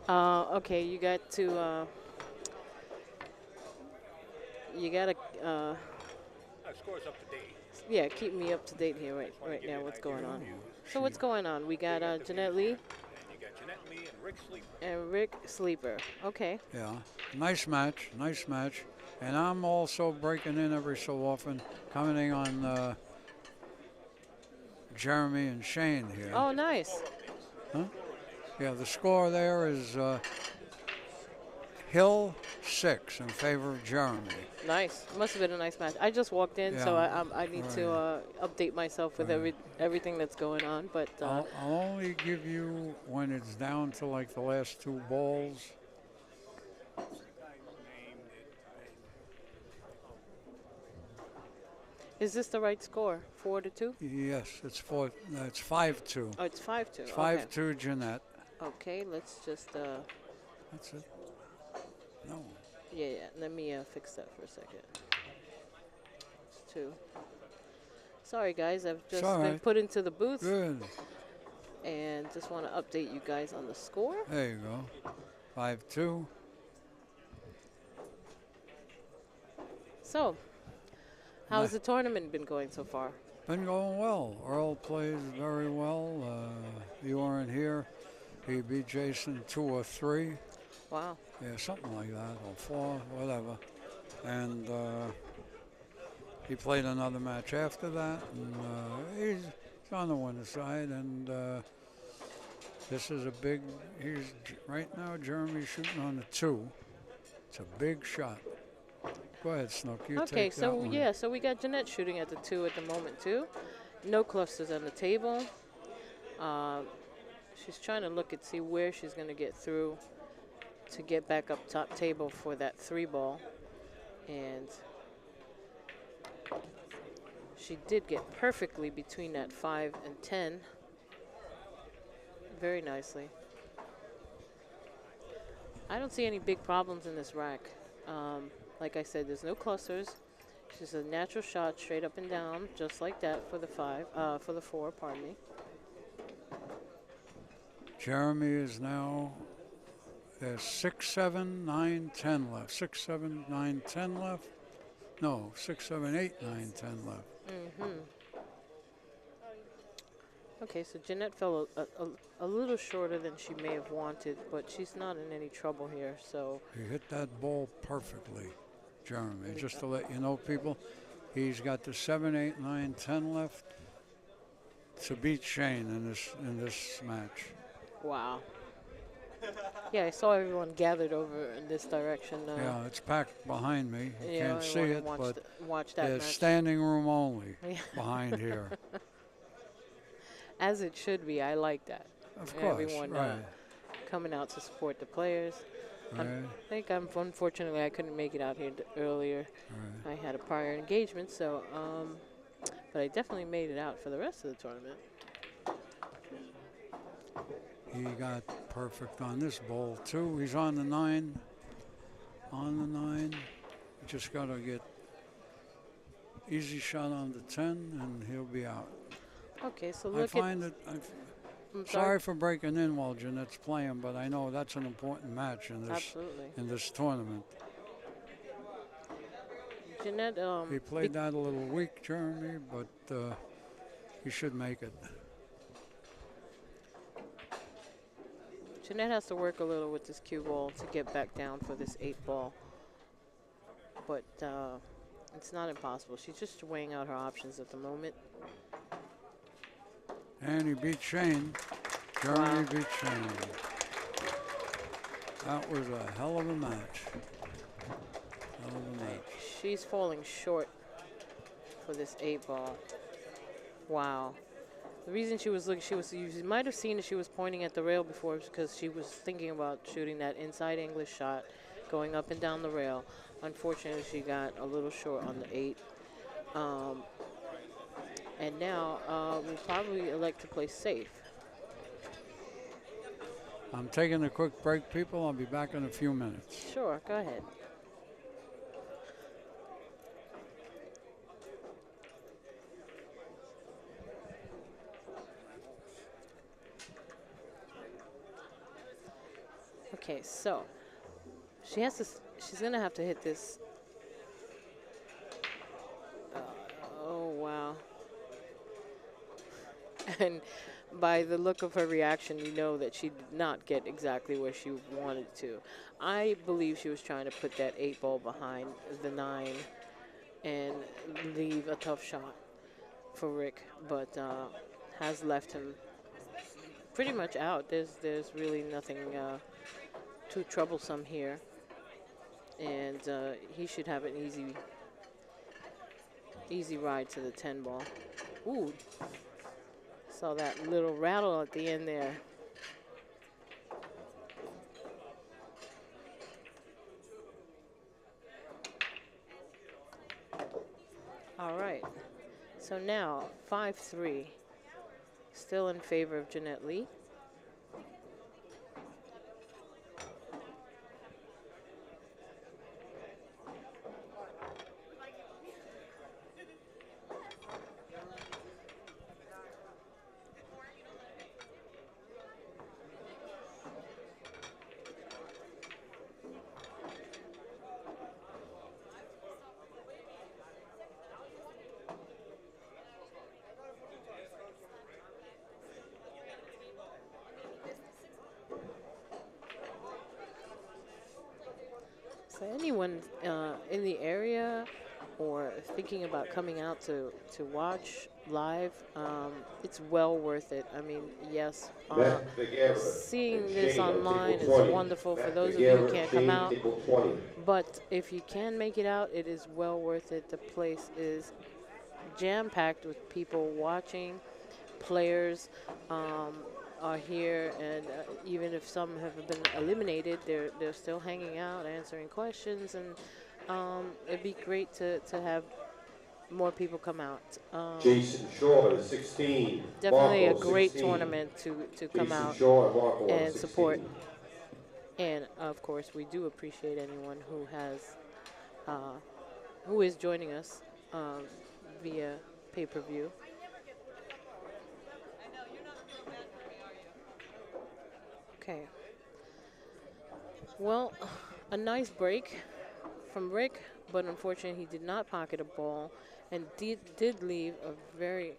Okay, you got to. You gotta. Score's up to date. Yeah, keep me up to date here right now. What's going on? So what's going on? We got Jeanette Lee. And you got Jeanette Lee and Rick Sleeper. And Rick Sleeper. Okay. Yeah, nice match, nice match. And I'm also breaking in every so often, commenting on Jeremy and Shane here. Oh, nice. Huh? Yeah, the score there is Hill 6 in favor of Jeremy. Nice. Must have been a nice match. I just walked in, so Yeah. I need to update myself with everything that's going on. But I'll only give you when it's down to like the last two balls. is this the right score? 4-2? Yes, it's 5-2. Oh, it's 5-2. It's 5-2 Jeanette. Okay, let's just. That's it. No. Yeah. Let me fix that for a second. It's 2. Sorry, guys. I've just all been right. put into the booth Good. and just want to update you guys on the score. There you go. 5-2. So, how's the tournament been going so far? Been going well. Earl plays very well. You weren't here. He beat Jason 2 or 3. Wow. Yeah, something like that, or 4, whatever. And he played another match after that, and he's on the winner's side. And this is a big. Right now. Jeremy's shooting on the 2. It's a big shot. Go ahead, Snook. You Okay, take that so one. so we got Jeanette shooting at the 2 at the moment too. No clusters on the table. She's trying to look and see where she's going to get through to get back up top table for that 3 ball. And she did get perfectly between that 5 and 10. Very nicely. I don't see any big problems in this rack. Like I said, there's no clusters. It's just a natural shot straight up and down, just like that for the 4, pardon me. Jeremy is now. There's 6, 7, 9, 10 left. 6, 7, 9, 10 left. No, 6, 7, 8, 9, 10 left. Okay, so Jeanette fell a little shorter than she may have wanted, but she's not in any trouble here. So He hit that ball perfectly, Jeremy. Just to let you know, people, he's got the 7, 8, 9, 10 left to beat Shane in this match. wow. Yeah, I saw everyone gathered over in this direction. Yeah, it's packed behind me. You yeah, can't I see wanna it, watch but watch that there's match. standing room only Yeah. behind here. As it should be. I like that. Of course, Everyone right. coming out to support the players. Right, Unfortunately, I couldn't make it out here earlier. right. I had a prior engagement, so but I definitely made it out for the rest of the tournament. He got perfect on this ball, too. He's on the 9. On the 9. Just got to get easy shot on the 10, and he'll be out. Okay, so I look find at. it. I'm Sorry for breaking in while Jeanette's playing, but I know that's an important match Absolutely. in this tournament. Jeanette, He played that a little weak, Jeremy, but he should make it. Jeanette has to work a little with this cue ball to get back down for this 8 ball. But it's not impossible. She's just weighing out her options at the moment. And he beat Shane. Jeremy Wow. beat Shane. That was a hell of a match. Hell of a match. She's falling short for this 8 ball. Wow. The reason she was looking, you might have seen that she was pointing at the rail before because she was thinking about shooting that inside English shot, going up and down the rail. Unfortunately, she got a little short on the 8. And now we'll probably elect to play safe. I'm taking a quick break, people. I'll be back in a few minutes. Sure, go ahead. Okay, so she has to. She's gonna have to hit this. Oh wow! And by the look of her reaction, you know that she did not get exactly where she wanted to. I believe she was trying to put that 8 ball behind the 9 and leave a tough shot for Rick, but has left him pretty much out. There's really nothing too troublesome here, and he should have an easy ride to the 10 ball. Ooh, saw that little rattle at the end there. All right, so now 5-3, still in favor of Jeanette Lee. So anyone in the area or thinking about coming out to watch live, it's well worth it. I mean, yes, seeing this online is wonderful for those of you who can't come out. But if you can make it out, it is well worth it. The place is jam-packed with people watching. Players are here, and even if some have been eliminated, they're still hanging out, answering questions, and it'd be great to have more people come out. Jason Shaw, 16. Definitely a Marco, great 16. tournament to come Jason out Shaw and Marco, and 16. support. And of course, we do appreciate anyone who is joining us via pay-per-view. Okay. Well, a nice break from Rick, but unfortunately he did not pocket a ball and did leave a very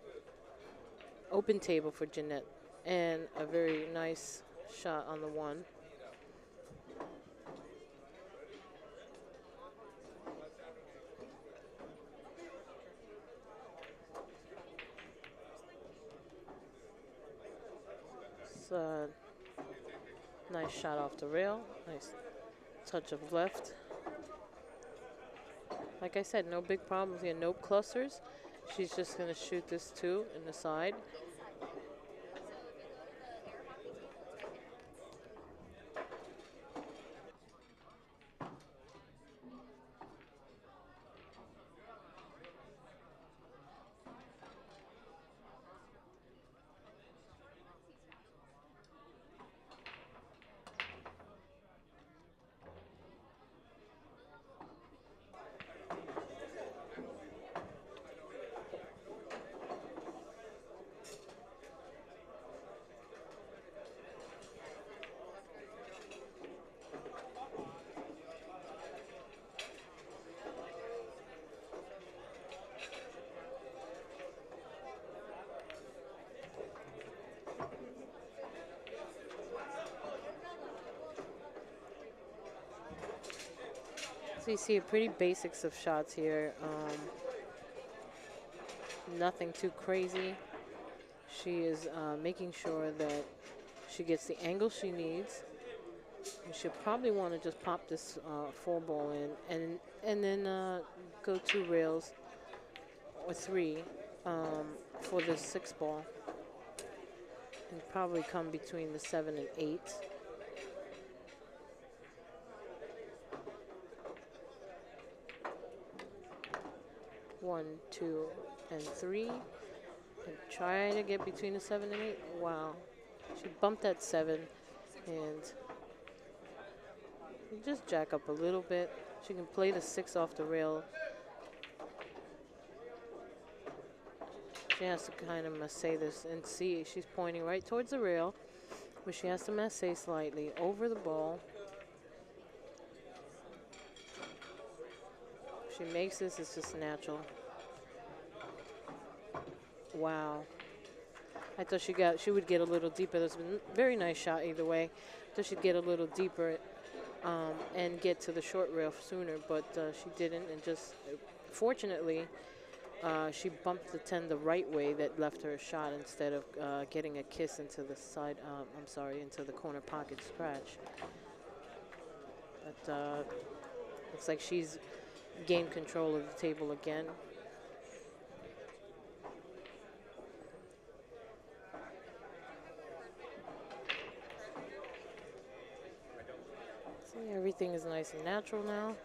open table for Jeanette and a very nice shot on the 1. So, nice shot off the rail. Nice touch of left. Like I said, no big problems here. No clusters. She's just going to shoot this 2 in the side. So you see pretty basics of shots here. Nothing too crazy. She is making sure that she gets the angle she needs. And she'll probably want to just pop this 4 ball in and then go 2 rails or 3 for the 6 ball. And probably come between the 7 and 8. One, 2, and 3. And try to get between the 7 and 8. Wow. She bumped that 7 and just jack up a little bit. She can play the 6 off the rail. She has to kind of say this and see she's pointing right towards the rail. But she has to masse slightly over the ball. She makes this, it's just natural. Wow. I thought she would get a little deeper. That's been a very nice shot either way. I thought she'd get a little deeper and get to the short rail sooner, but she didn't. And just fortunately, she bumped the 10 the right way that left her a shot instead of getting a kiss into the side, into the corner pocket scratch. But looks like she's gained control of the table again. See, everything is nice and natural now.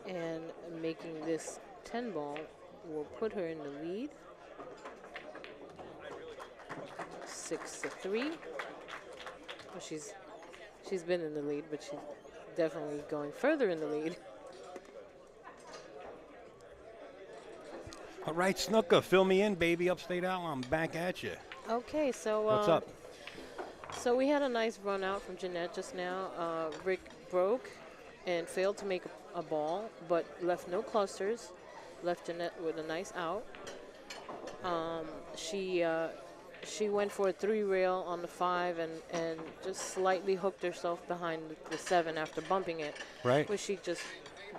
And making this 10 ball will put her in the lead. 6-3. Well, she's been in the lead, but she's definitely going further in the lead. All right, Snooker, fill me in, baby. Upstate Owl, I'm back at you. Okay, so What's up? So we had a nice run out from Jeanette just now. Rick broke and failed to make a ball, but left no clusters. Left Jeanette with a nice out. She went for a 3 rail on the 5 and just slightly hooked herself behind the 7 after bumping it. Right. But she just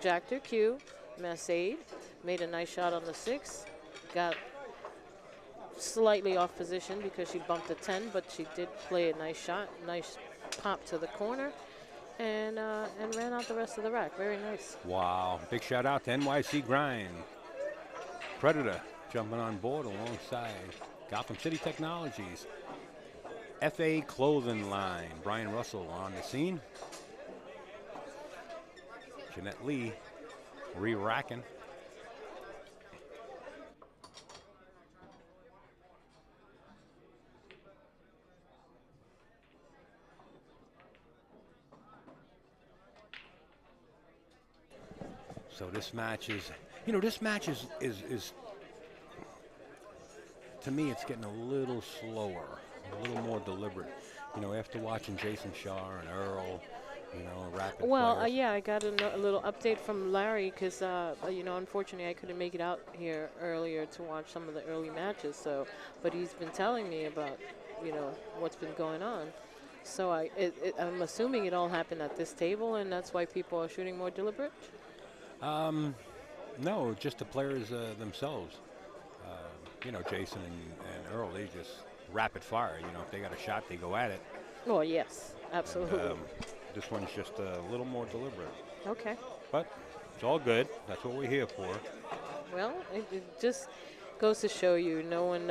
jacked her cue, massaged, made a nice shot on the 6, got slightly off position because she bumped the 10, but she did play a nice shot, nice pop to the corner, and ran out the rest of the rack. Very nice. Wow. Big shout out to NYC Grind. Predator jumping on board alongside Gotham City Technologies. FA Clothing Line. Brian Russell on the scene. Jeanette Lee re-racking. So this match is, to me, it's getting a little slower, a little more deliberate. After watching Jason Shaw and Earl, rapid players. Yeah, I got a little update from Larry because, unfortunately I couldn't make it out here earlier to watch some of the early matches. So, but he's been telling me about, what's been going on. So I'm assuming it all happened at this table, and that's why people are shooting more deliberate. No, just the players themselves. Jason and Earl, they just rapid fire. If they got a shot, they go at it. Well, yes, absolutely. And, this one's just a little more deliberate. Okay. But it's all good. That's what we're here for. Well, it just goes to show you no one,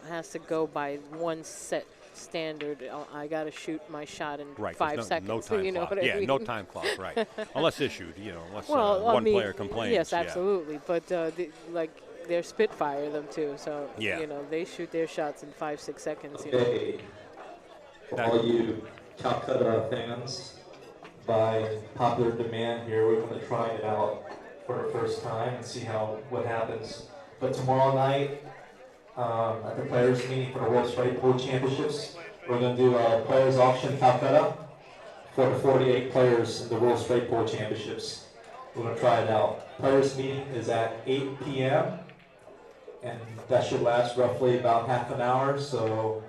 has to go by one set standard. I got to shoot my shot in 5 seconds. No time clock. What I mean? No time clock, right. Unless issued, unless one player complains. Yes, absolutely. But they're Spitfire, them too. So, they shoot their shots in 5-6 seconds. Okay. For all you Calcutta fans, by popular demand here, we're going to try it out for the first time and see what happens. But tomorrow night, at the players meeting for the World Strike Pool Championships, we're going to do a players auction Calcutta for the 48 players in the World Strike Pool Championships. We're going to try it out. Players meeting is at 8 p.m. and that should last roughly about half an hour. So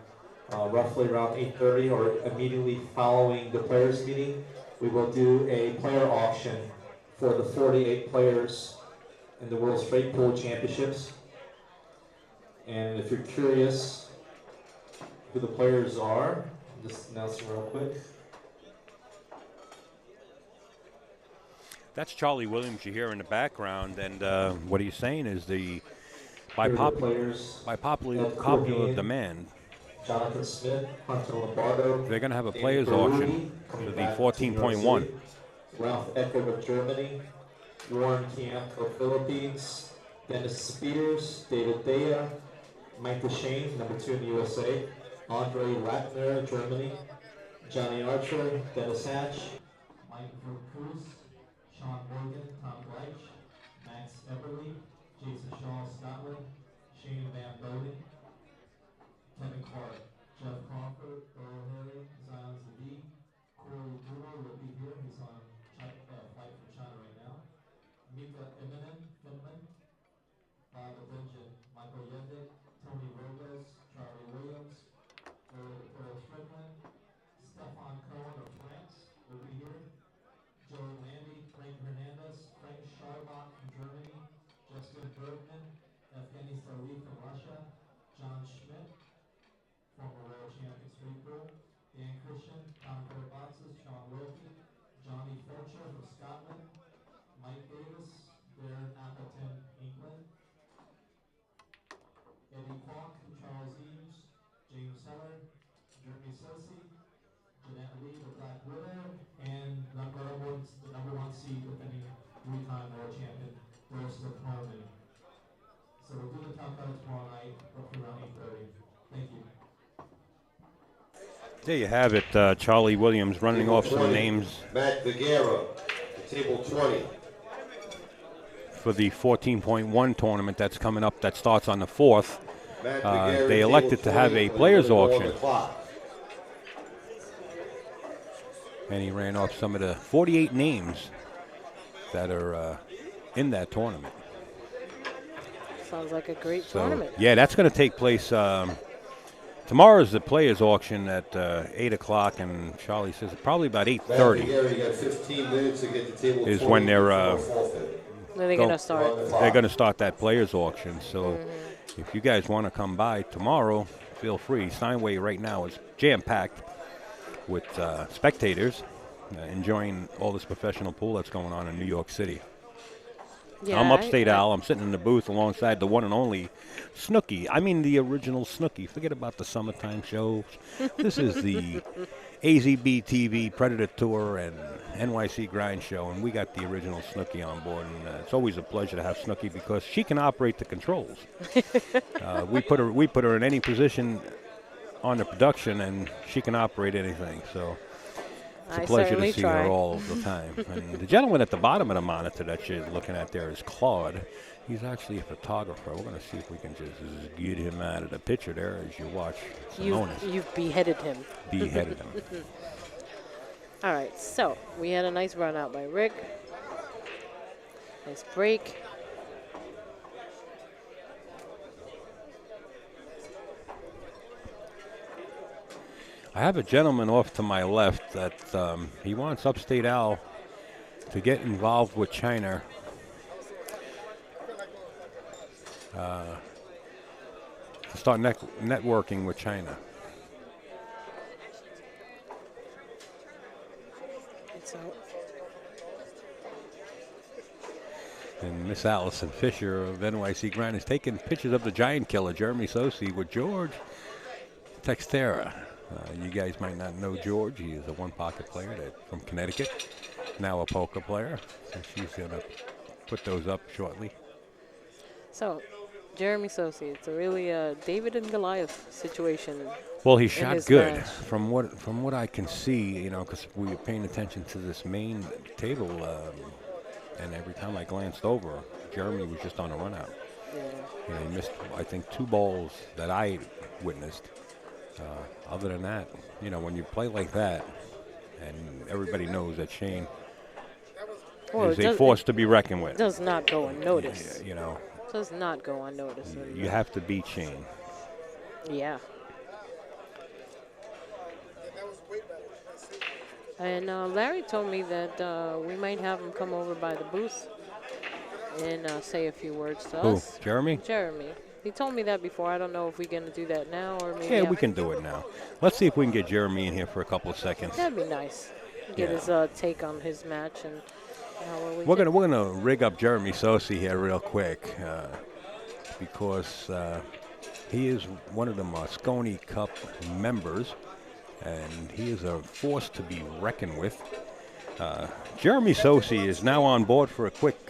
roughly around 8:30 or immediately following the players meeting, we will do a player auction for the 48 players in the World Straight Pool Championships. And if you're curious who the players are, I'll just announce them real quick. That's Charlie Williams you hear in the background, and what he's saying is by popular demand, Jonathan Smith, Hunter Lombardo. They're going to have a players auction for the 14.1. Ralph Eckert of Germany, Warren Camp of Philippines, Dennis Spears, David Daya, Mike DeShane, number 2 in the USA, Andre Lackner, Germany, Johnny Archer, Dennis Hatch, Mike Vercruz, Sean Morgan, Tom Gleich, Max Eberly, Jason Shaw, Scotland, Shane Van Boden, Kevin Clark, Jeff Crawford, Earl Haley, Zion Zadi, Corey Brewer will be here. He's on flight from China right now. Mika Finman, Bob Benjamin, Michael Yendick, Tony Rogos, Charlie Williams, Earl Strickland, Stefan Cohen of France will be here. Joe Landy, Frank Hernandez, Frank Scharbach from Germany, Justin Bergman, Evgeny Salih from Russia, John Schmidt, former world champion straight pool, Dan Christian, Concord Boxes, Sean Wilkie, Johnny Fulcher from Scotland, Mike Davis, Darren Appleton, England, Eddie Kwok, Charles Eames, James Heller, Jeremy Sosi, Jeanette Lee, the Black Widow, and the number one seed defending 3-time world champion, Dorsta Coleman. So we'll do the top cutter tomorrow night, roughly around 8:30. Thank you. There you have it, Charlie Williams running Table off some 20, names Matt Viguera, table 20. for the 14.1 tournament that's coming up that starts on the 4th. Matt Viguera, They table elected to have 20, a when players you go on auction. the clock. And he ran off some of the 48 names that are in that tournament. Sounds like a great So, tournament. yeah, that's going to take place. Tomorrow is the players auction at 8 o'clock, and Charlie says probably about Matt 8:30 Viguera, you got 15 minutes to get to table is 20 when they're before forfeit. Then they're Go. going to start. they're going to start that players auction. So if you guys want to come by tomorrow, feel free. Steinway right now is jam-packed with spectators enjoying all this professional pool that's going on in New York City. Yeah, I'm Upstate Al. I'm sitting in the booth alongside the one and only Snooki. I mean the original Snooki. Forget about the summertime shows. This is the AZB TV Predator Tour and NYC Grind Show, and we got the original Snooki on board. And it's always a pleasure to have Snooki because she can operate the controls. We put her in any position on the production, and she can operate anything. So. It's a I pleasure to certainly see try. her all the time. And the gentleman at the bottom of the monitor that you're looking at there is Claude. He's actually a photographer. We're going to see if we can just get him out of the picture there as you watch Simonis You've beheaded him. beheaded him. All right, so we had a nice run out by Rick. Nice break. I have a gentleman off to my left that he wants Upstate Al to get involved with China. To start networking with China. So And Miss Allison Fisher of NYC Grind is taking pictures of the giant killer, Jeremy Sosi, with George Textera. You guys might not know George. He is a one-pocket player from Connecticut, now a poker player. So she's going to put those up shortly. So, Jeremy Sosi, it's a really David and Goliath situation. Well, he shot his good match. from what I can see. You know, because we were paying attention to this main table, and every time I glanced over, Jeremy was just on a run out. Yeah. You know, he missed, I think, 2 balls that I witnessed. Other than that, you know, when you play like that, and everybody knows that Shane is a force to be reckoned with. Does not go unnoticed. You know, Does not go unnoticed. you have to beat Shane. Yeah. And Larry told me that we might have him come over by the booth and say a few words to Who? us. Jeremy? Jeremy. He told me that before. I don't know if we're going to do that now or maybe Yeah, we after. can do it now. Let's see if we can get Jeremy in here for a couple of seconds. That'd be nice. Get his take on his match and how well we We're did. gonna rig up Jeremy Sosi here real quick because he is one of the Moscone Cup members, and he is a force to be reckoned with. Jeremy Sosi is now on board for a quick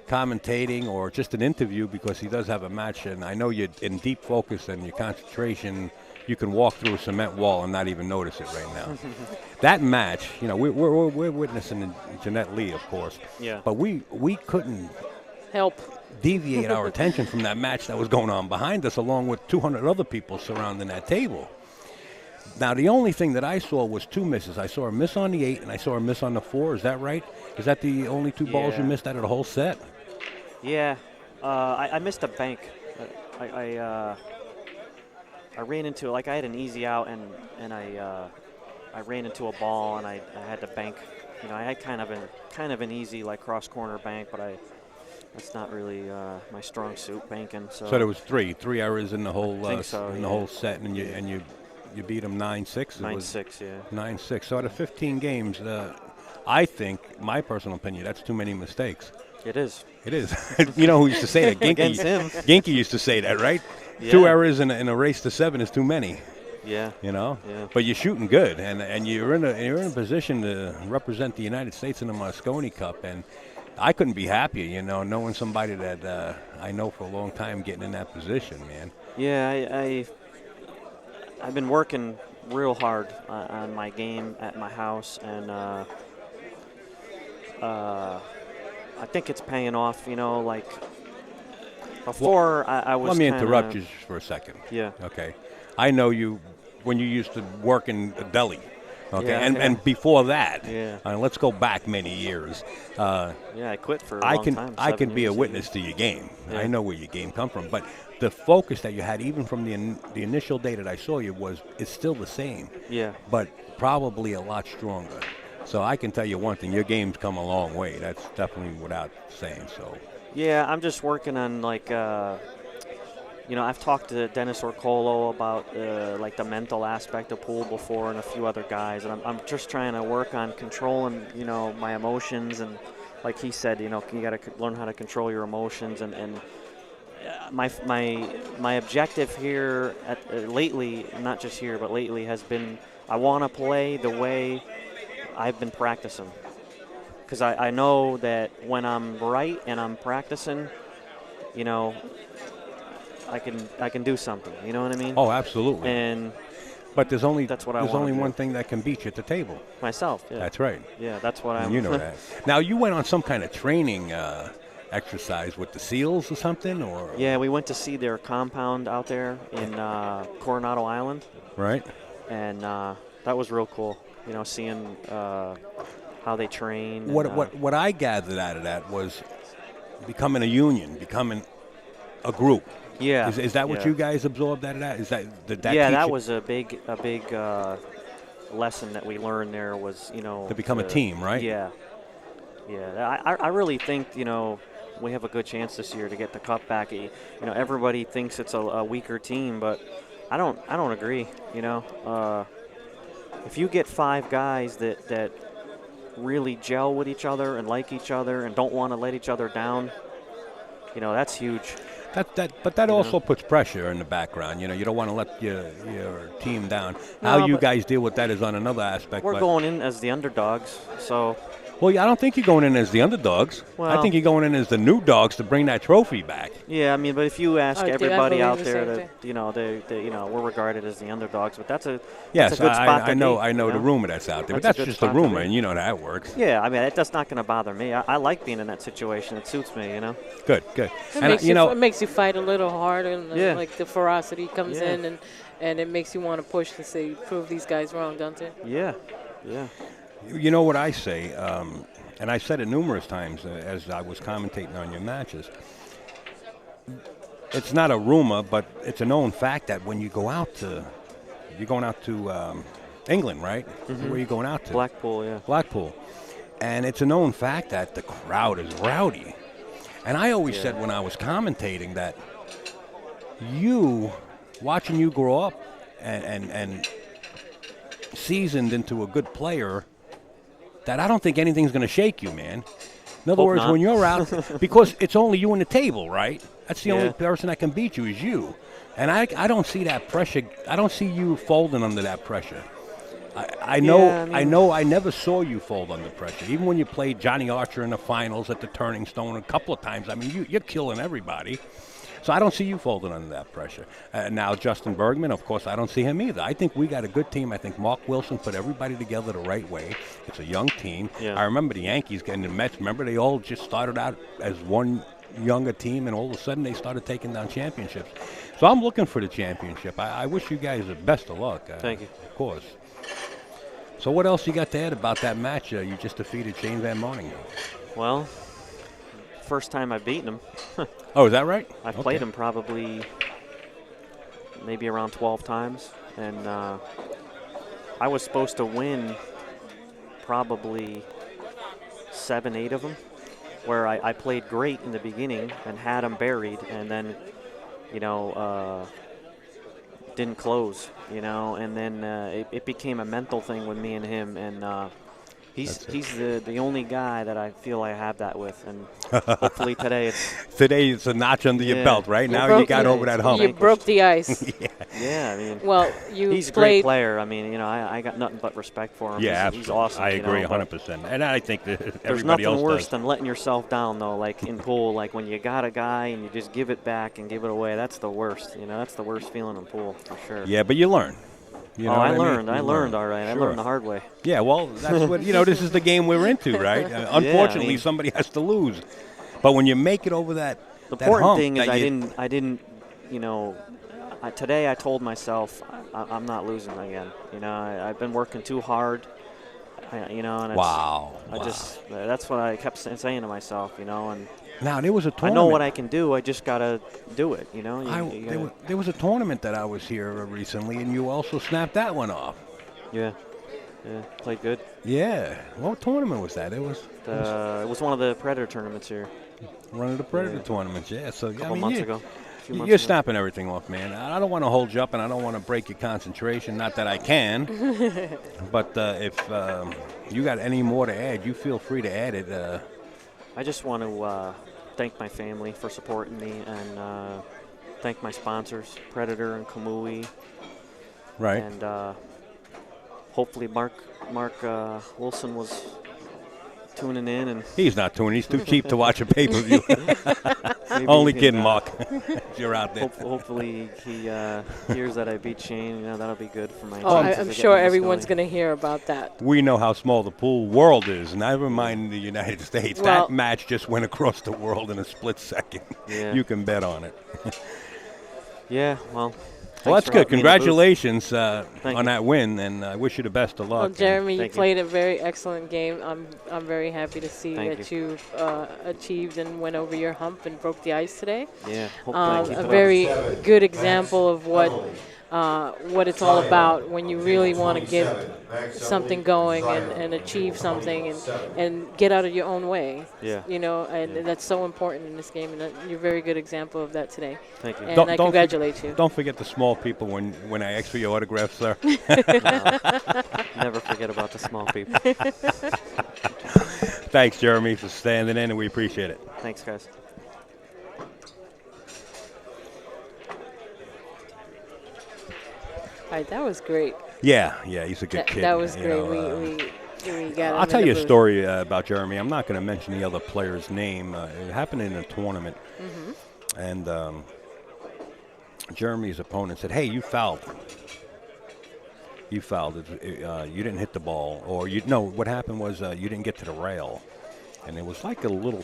commentating or just an interview, because he does have a match, and I know you're in deep focus and your concentration. You can walk through a cement wall and not even notice it right now. That match, you know, we're witnessing Jeanette Lee, of course. Yeah. But we couldn't Help. deviate our attention from that match that was going on behind us, along with 200 other people surrounding that table. Now, the only thing that I saw was 2 misses. I saw a miss on the 8, and I saw a miss on the 4. Is that right? Is that the only 2 balls you missed out of the whole set? Yeah, I missed a bank. I ran into, like, I had an easy out, and I ran into a ball, and I had to bank. You know, I had kind of an easy, like, cross corner bank, but that's not really my strong suit, banking. So there was three errors in the whole the whole set, and you beat them 9-6. 9-6, yeah. 9-6. So out of 15 games, I think, my personal opinion, that's too many mistakes. It is. It is. You know who used to say that? Ginky. Against him. Ginky used to say that, right? Yeah. 2 errors in a race to 7 is too many. Yeah. You know. Yeah. But you're shooting good, and you're in a position to represent the United States in the Moscone Cup, and I couldn't be happier, you know, knowing somebody that I know for a long time getting in that position, man. Yeah, I've been working real hard on my game at my house, and I think it's paying off, you know, like before I was Let me interrupt you just for a second. Yeah. Okay. I know you when you used to work in a deli. Okay, Yeah, and before that, Yeah. Let's go back many years. Yeah, I quit for a long time. I can 7 be a years, witness to your game. Yeah. I know where your game come from, but the focus that you had, even from the initial day that I saw you, it's still the same. Yeah. But probably a lot stronger. So I can tell you one thing: your game's come a long way. That's definitely without saying so. Yeah, I'm just working on, like, you know, I've talked to Dennis Orcolo about like the mental aspect of pool before, and a few other guys, and I'm just trying to work on controlling, you know, my emotions, and like he said, you know, you got to learn how to control your emotions, and my objective here lately, not just here but lately, has been I want to play the way I've been practicing, because I know that when I'm right and I'm practicing, you know, I can do something. You know what I mean? Oh, absolutely. And but there's only that's what I there's wanna only do. one thing that can beat you at the table. Myself. Yeah. That's right. Yeah, that's what I'm. You know that. Now you went on some kind of training exercise with the SEALs or something, or? Yeah, we went to see their compound out there in Coronado Island. Right. And that was real cool. You know, seeing how they train. What I gathered out of that was becoming a union, becoming a group. Yeah. Is that what you guys absorbed out of that? Is did that yeah, teach that you was a big lesson that we learned there, was, you know, to become a team, right? Yeah. Yeah. I really think, you know, we have a good chance this year to get the cup back. You know, everybody thinks it's a weaker team, but I don't agree. You know, if you get 5 guys that really gel with each other and like each other and don't want to let each other down, you know, that's huge. But that also puts pressure in the background. You know, you don't want to let your team down. How you guys deal with that is on another aspect. We're going in as the underdogs, so. Well, I don't think you're going in as the underdogs. Well, I think you're going in as the new dogs to bring that trophy back. Yeah, I mean, but if you ask I everybody out believe the there, same that you know, they you know, we're regarded as the underdogs, but that's a Yes, that's a good spot I to know. be, I know you the rumor that's out there, but That's a that's good just a spot to rumor, be. and you know that works. Yeah, I mean, that's not going to bother me. I like being in that situation. It suits me, you know. Good. It And makes you know, it makes you fight a little harder, and Yeah. like the ferocity comes Yeah. in, and it makes you want to push to say, prove these guys wrong, don't it? Yeah, yeah. you know what I say, and I said it numerous times as I was commentating on your matches. It's not a rumor, but it's a known fact that when you go out to, you're going out to England, right? Where are you going out to? Blackpool, yeah. Blackpool. And it's a known fact that the crowd is rowdy. And I always said when I was commentating that watching you grow up and seasoned into a good player, that I don't think anything's going to shake you, man. In other Hope words, not. when you're out, because it's only you and the table, right? That's the only Yeah. person that can beat you is you. And I don't see that pressure. I don't see you folding under that pressure. I know, Yeah, I mean- I never saw you fold under pressure. Even when you played Johnny Archer in the finals at the Turning Stone a couple of times, I mean, you're killing everybody. So I don't see you folding under that pressure. Now, Justin Bergman, of course, I don't see him either. I think we got a good team. I think Mark Wilson put everybody together the right way. It's a young team. Yeah. I remember the Yankees getting the Mets. Remember, they all just started out as one younger team, and all of a sudden they started taking down championships. So I'm looking for the championship. I wish you guys the best of luck. Thank you. Of course. So what else you got to add about that match? You just defeated Shane Van Moningen. Well, first time I've beaten him. Oh, is that right? I've played him probably maybe around 12 times, and I was supposed to win probably 7, 8 of them, where I played great in the beginning and had him buried, and then, didn't close, and then it became a mental thing with me and him, and he's the only guy that I feel I have that with, and hopefully today it's a notch under your Yeah. belt, right? You Now broke you got it. over that hump. You broke the ice. yeah. I mean, Well, you he's a great played. player. I mean, I got nothing but respect for him. Yeah, he's absolutely. awesome. I you agree know, but 100%. And I think that There's everybody nothing else worse does. than letting yourself down, though. Like in pool, like when you got a guy and you just give it back and give it away. That's the worst. That's the worst feeling in pool for sure. Yeah, but you learn. You know I what learned. mean? I You learned learn. all right. I Sure. learned the hard way. Yeah, well, that's what, this is the game we're into, right? Unfortunately, mean- somebody has to lose. But when you make it over that The that important hump thing is that I you- didn't, today I told myself I'm not losing again. I've been working too hard. And it's, Wow. that's what I kept saying to myself, and Now, there was a I tournament. know what I can do. I just gotta do it. There was a tournament that I was here recently, and you also snapped that one off. Yeah, played good. Yeah. What tournament was that? It was It was one of the Predator tournaments here one of the Predator tournaments. Yeah. So a yeah, couple I mean, months yeah. ago. A few months You're ago. snapping everything off, man. I don't want to hold you up, and I don't want to break your concentration. Not that I can. But if you got any more to add, you feel free to add it. I just want to thank my family for supporting me and thank my sponsors, Predator and Kamui. Right. And hopefully Mark Wilson was tuning in. And He's not tuning. He's too cheap to watch a pay-per-view. maybe Only he kidding, can, Mark. You're out there. hopefully he hears that I beat Shane. That'll be good for my Oh, chances I'm of sure getting this everyone's going. going to hear about that. We know how small the pool world is. Never mind the United States. Well- That match just went across the world in a split second. Yeah. You can bet on it. Yeah, well. Well, thanks that's for good. having me in the booth. Congratulations Thank on you. that win, and I wish you the best of luck. Well, Jeremy, you Thank you. played a very excellent game. I'm very happy to see Thank that you achieved and went over your hump and broke the ice today. Yeah, hopefully I keep A it up. very good example of what it's all about when you really want to get something going and achieve something and get out of your own way. Yeah. And that's so important in this game, and you're a very good example of that today. Thank you. And I congratulate you. Don't forget the small people when I ask for your autograph, sir. Never forget about the small people. Thanks, Jeremy, for standing in, and we appreciate it. Thanks, guys. All right, that was great. Yeah, he's a good kid. That was you great. know, We got I'll him tell in you the a booth. story about Jeremy. I'm not going to mention the other player's name. It happened in a tournament, and Jeremy's opponent said, "Hey, you fouled. You fouled. You didn't hit the ball, or what happened was you didn't get to the rail." And it was like a little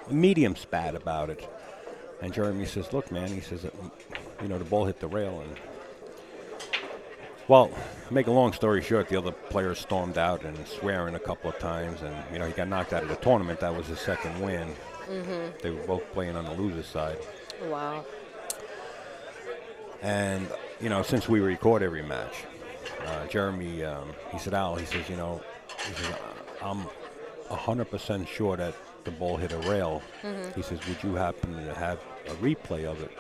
medium spat about it. And Jeremy says, "Look, man," he says, "the ball hit the rail." And well, make a long story short, the other players stormed out and swearing a couple of times, and he got knocked out of the tournament. That was his second win. They were both playing on the loser's side. Wow. And since we record every match, Jeremy, he said, "Al," he says, "I'm 100% sure that the ball hit a rail." He says, "Would you happen to have a replay of it?"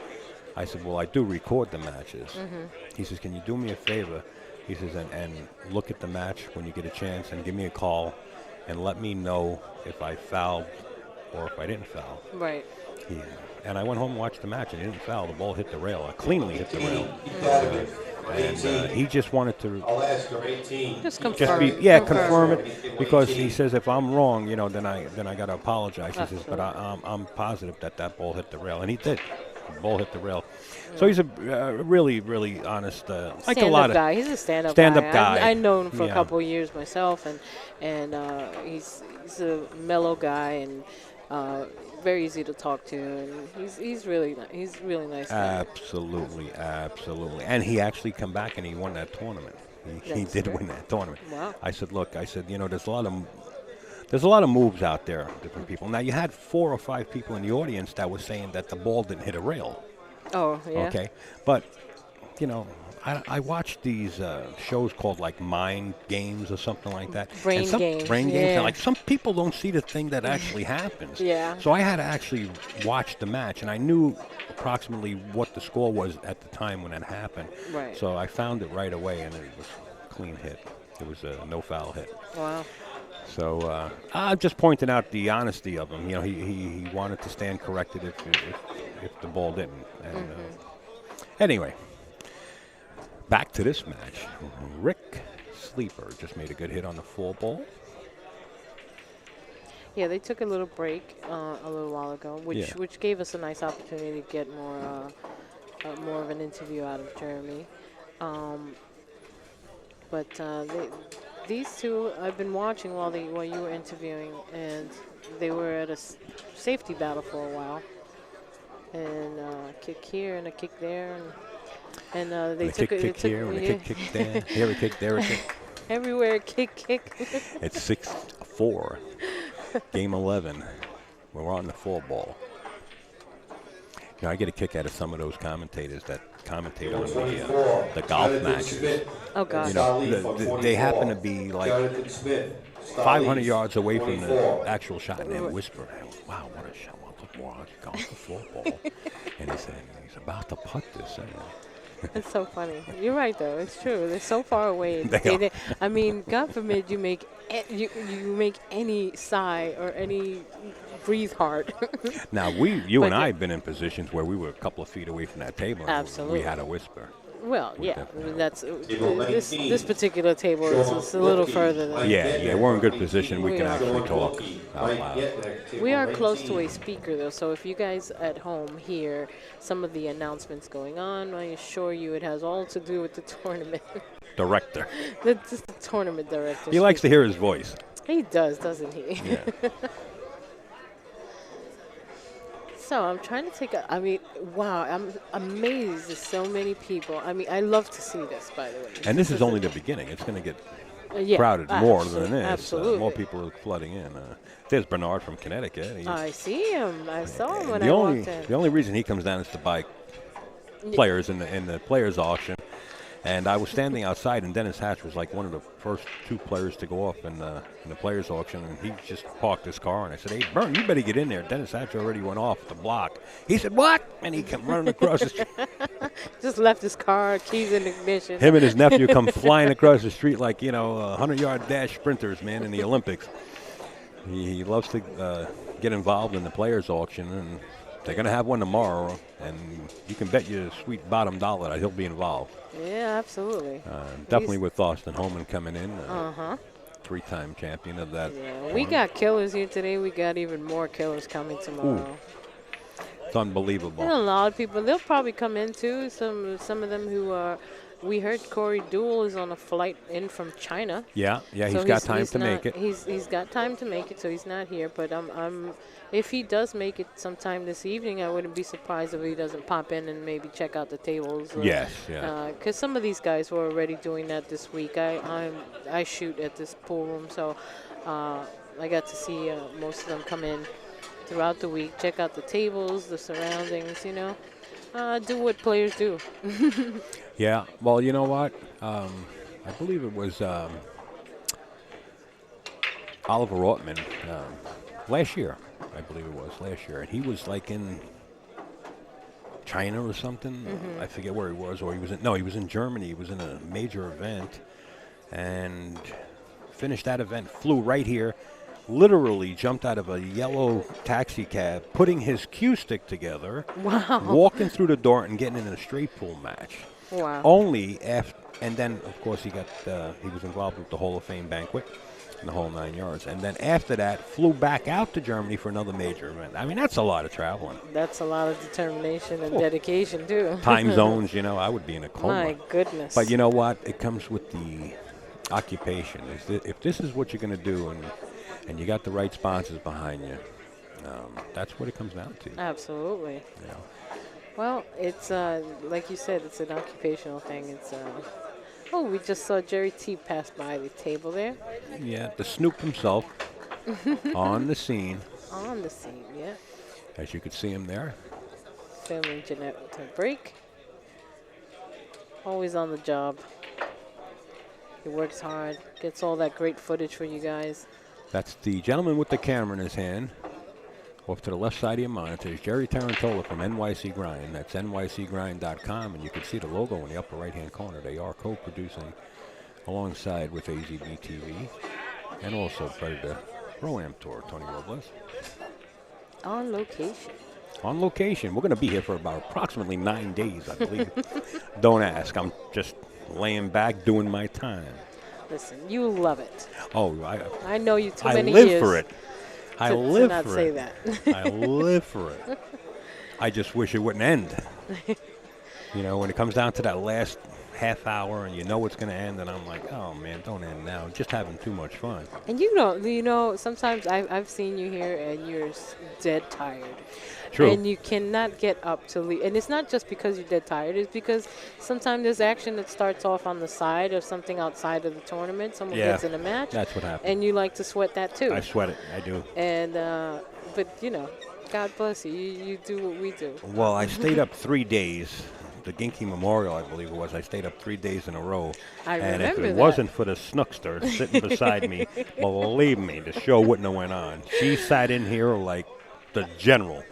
I said, "Well, I do record the matches." He says, "Can you do me a favor?" He says, and look at the match when you get a chance and give me a call and let me know if I fouled or if I didn't foul. Right. And I went home and watched the match, and he didn't foul. The ball hit the rail. Cleanly hit the rail. and he just wanted to I'll ask her 18. Just just confirm. be confirm it, because he says if I'm wrong, then I got to apologize. He says, but I'm positive that ball hit the rail, and he did. The ball hit the rail. So he's a really, really honest, like a lot stand-up guy. He's a stand-up guy. I know him for a Yeah. couple of years myself, and he's a mellow guy and very easy to talk to, and he's really nice guy. Absolutely, and he actually come back and he won that tournament. He That's did great. win that tournament. Wow. I said, look, there's a lot of moves out there, different people. Now you had 4 or 5 people in the audience that were saying that the ball didn't hit a rail. Oh yeah. Okay, but I watch these shows called like Mind Games or something like that. Brain and some games, Brain games. yeah. And like some people don't see the thing that actually happens. Yeah. So I had to actually watch the match, and I knew approximately what the score was at the time when it happened. Right. So I found it right away, and it was a clean hit. It was a no foul hit. Wow. So I'm just pointing out the honesty of him. He wanted to stand corrected if the ball didn't. And anyway, back to this match. Rick Sleeper just made a good hit on the 4 ball. Yeah, they took a little break a little while ago, Yeah. which gave us a nice opportunity to get more of an interview out of Jeremy. But these two I've been watching while you were interviewing, and they were at a safety battle for a while. And kick here and a kick there, and they took kick here, and a kick there, here a kick, there a kick. Everywhere, kick. It's 6-4, game 11. We're on the 4 ball. I get a kick out of some of those commentators that commentate on the golf matches. Oh God. They happen to be like 500 yards away from the actual shot, and they whisper, "Wow, what a shot! Look more like a golf ball." And he said, "He's about to putt this." It's so funny. You're right, though. It's true. They're so far away. They I mean, God forbid you make you make any sigh or any breathe hard. Now you But and I have been in positions where we were a couple of feet away from that table. And Absolutely. we had a whisper. Well, We yeah. definitely- That's this particular table is a little further than. Yeah, we're in good position. We We can are. actually talk out loud. We are close to a speaker, though, so if you guys at home hear some of the announcements going on, I assure you it has all to do with the tournament. Director. That's the tournament director. He likes to hear his voice. He does, doesn't he? Yeah. So I'm trying to take I mean, wow, I'm amazed at so many people. I mean, I love to see this, by the way. And this is only the beginning. It's going to get Yeah, crowded more than this. Absolutely. More people are flooding in. There's Bernard from Connecticut. I see him. I saw him when the I only walked in. the only reason he comes down is to buy players in the players auction. And I was standing outside, and Dennis Hatch was like one of the first 2 players to go off in the players auction, and he just parked his car, and I said, "Hey, Bern, you better get in there." Dennis Hatch already went off the block. He said, "What?" And he came running across the street. Just left his car, keys in ignition. Him and his nephew come flying across the street like 100-yard dash sprinters, man, in the Olympics. He loves to get involved in the players auction, and they're going to have one tomorrow, and you can bet your sweet bottom dollar that he'll be involved. Yeah, absolutely. Definitely with Austin Holman coming in, Uh-huh. 3-time champion of that. Yeah, we got killers here today. We got even more killers coming tomorrow. It's unbelievable. And a lot of people, they'll probably come in too. Some of them who are. We heard Corey Deuel is on a flight in from China. Yeah, So he's got time to not- make it. He's got time to make it, so he's not here. But if he does make it sometime this evening, I wouldn't be surprised if he doesn't pop in and maybe check out the tables. Yes, yeah. Because some of these guys were already doing that this week. I shoot at this pool room, so I got to see most of them come in throughout the week, check out the tables, the surroundings, do what players do. Yeah, well, you know what? I believe it was Oliver Ortman last year. I believe it was last year. And he was like in China or something. I forget where he was. Or he was in Germany. He was in a major event and finished that event, flew right here, literally jumped out of a yellow taxi cab, putting his cue stick together, Wow. walking through the door and getting in a straight pool match. Wow. Only after, and then of course he was involved with the Hall of Fame banquet and the whole 9 yards. And then after that, flew back out to Germany for another major event. I mean, that's a lot of traveling. That's a lot of determination and dedication, too. Time zones, I would be in a coma. My goodness. But you know what? It comes with the occupation. If this is what you're going to do and you got the right sponsors behind you, that's what it comes down to. Absolutely. Well, it's like you said, it's an occupational thing. It's oh, we just saw Jerry T pass by the table there. Yeah, the Snoop himself on the scene. On the scene, yeah. As you can see him there. Filming Jeanette with her break. Always on the job. He works hard, gets all that great footage for you guys. That's the gentleman with the camera in his hand. Off to the left side of your monitor is Jerry Tarantola from NYC Grind. That's nycgrind.com, and you can see the logo in the upper right-hand corner. They are co-producing alongside with AZB TV and also Predator Pro-Am Tour, Tony Robles. On location. On location. We're going to be here for about approximately 9 days, I believe. Don't ask. I'm just laying back doing my time. Listen, you love it. Oh, I know you too many years. I live years for it. I to live not for say it. that. I live for it. I just wish it wouldn't end. When it comes down to that last half hour and you know it's going to end, and I'm like, oh, man, don't end now. I'm just having too much fun. And sometimes I've seen you here and you're dead tired. True. And you cannot get up to leave. And it's not just because you're dead tired. It's because sometimes there's action that starts off on the side or something outside of the tournament. Someone gets in a match. That's what happens. And you like to sweat that too. I sweat it. I do. And, but, God bless you. You do what we do. Well, I stayed up 3 days. The Ginky Memorial, I believe it was. I stayed up 3 days in a row. And if it wasn't for the Snookster sitting beside me, believe me, the show wouldn't have went on. She sat in here like the general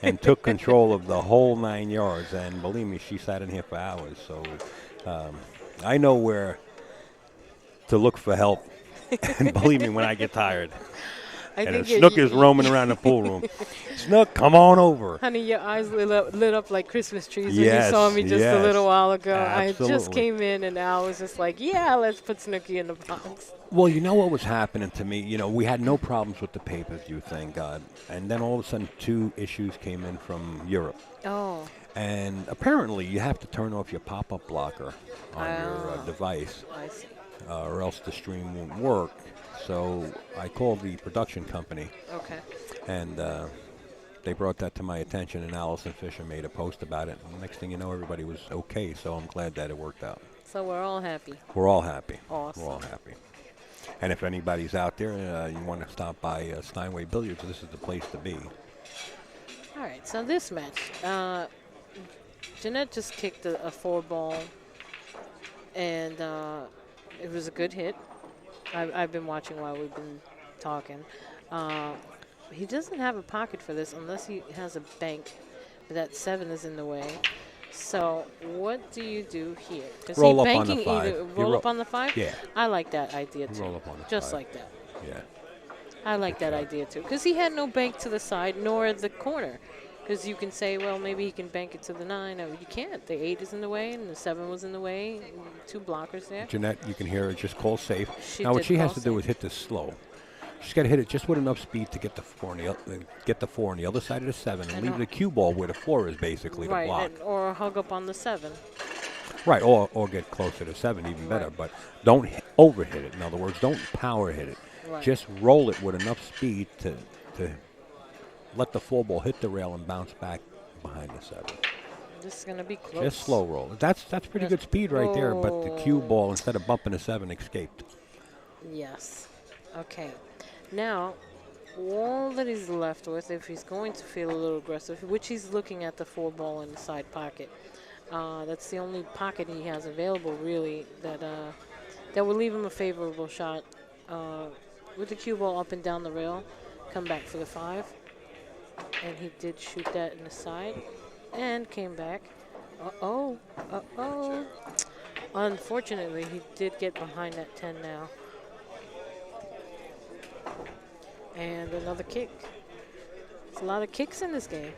and took control of the whole 9 yards. And believe me, she sat in here for hours. So I know where to look for help. And believe me, when I get tired. And Snook is roaming around the pool room. Snook, come on over. Honey, your eyes lit up like Christmas trees when you saw me just a little while ago. Absolutely. I just came in and I was just like, yeah, let's put Snooky in the box. Well, you know what was happening to me? We had no problems with the pay-per-view, thank God. And then all of a sudden 2 issues came in from Europe. Oh. And apparently you have to turn off your pop-up blocker on your device. I see. Or else the stream won't work. So I called the production company. Okay. And they brought that to my attention, and Allison Fisher made a post about it. And the next thing you know, everybody was okay, so I'm glad that it worked out. So we're all happy. We're all happy. Awesome. We're all happy. And if anybody's out there, you want to stop by Steinway Billiards, this is the place to be. All right, so this match, Jeanette just kicked a 4-ball, and it was a good hit. I've been watching while we've been talking. He doesn't have a pocket for this unless he has a bank, but that 7 is in the way. So what do you do here? Roll up on the 5. Roll up on the 5? Yeah. I like that idea too. Roll up on the 5. Just like that. Yeah. I like that idea too. Because he had no bank to the side nor the corner. Because you can say, well, maybe he can bank it to the 9. No, you can't. The 8 is in the way, and the 7 was in the way. 2 blockers there. Jeanette, you can hear her just call safe. She now, what did she has call to do safe. is hit this slow. She's got to hit it just with enough speed to get the 4 on the other side of the 7 and leave the cue ball where the 4 is basically right, to block. Or hug up on the 7. Right, or get closer to 7, even better. But don't overhit it. In other words, don't power hit it. Right. Just roll it with enough speed to let the 4 ball hit the rail and bounce back behind the 7. This is going to be close. Just slow roll. That's pretty good speed right there, but the cue ball, instead of bumping the 7, escaped. Yes. Okay. Now, all that he's left with, if he's going to feel a little aggressive, which he's looking at the 4 ball in the side pocket, that's the only pocket he has available, really, that will leave him a favorable shot. With the cue ball up and down the rail, come back for the 5. And he did shoot that in the side and came back. Uh-oh. Uh-oh. Unfortunately, he did get behind that 10 now. And another kick. There's a lot of kicks in this game.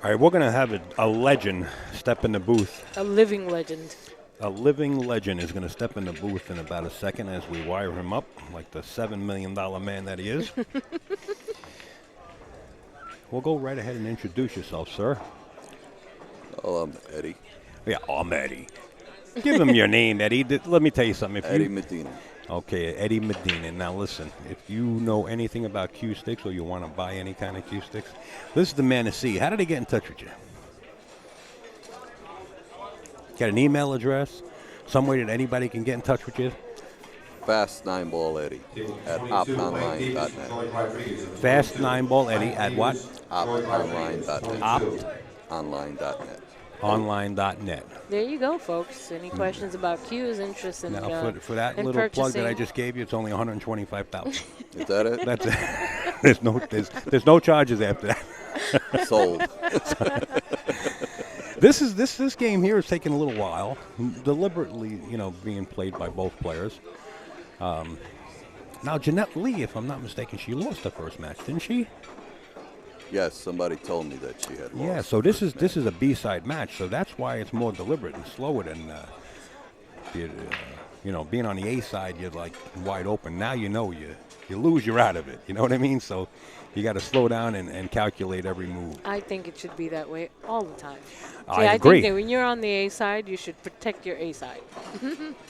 All right, we're going to have a legend step in the booth. A living legend. A living legend is going to step in the booth in about a second as we wire him up like the $7 million man that he is. We'll go right ahead and introduce yourself, sir. Oh, I'm Eddie. Yeah, I'm Eddie. Give him your name, Eddie. Let me tell you something. Eddie Medina. Okay, Eddie Medina. Now listen, if you know anything about cue sticks or you want to buy any kind of cue sticks, this is the man to see. How did he get in touch with you? Got an email address? Some way that anybody can get in touch with you? Fast 9-ball Eddie at optonline.net. Fast 9-ball Eddie at what? Optonline.net. Online.net. Online.net. There you go, folks. Any questions about cues, interest in Now, for that in little plug that I purchasing? just gave you, it's only $125,000. Is that it? That's it. There's no charges after that. Sold. This game here is taking a little while, deliberately, being played by both players. Now Jeanette Lee, if I'm not mistaken, she lost her first match, didn't she? Yes, somebody told me that she had lost. Yeah, so this is a B-side match, so that's why it's more deliberate and slower than being on the A side. You're like wide open. Now you lose, you're out of it. You know what I mean? So you got to slow down and calculate every move. I think it should be that way all the time. I I agree. think that when you're on the A side, you should protect your A side.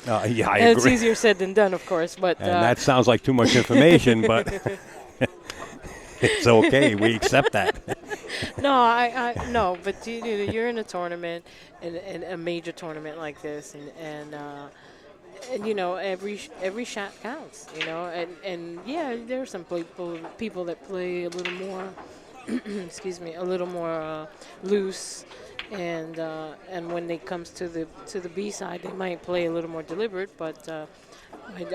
Yeah, I And agree. it's easier said than done, of course. But And that sounds like too much information, but it's okay. We accept that. No, but you're in a tournament, in a major tournament like this, and every shot counts, and yeah, there are some people that play a little more, a little more loose, and when it comes to the B side, they might play a little more deliberate, but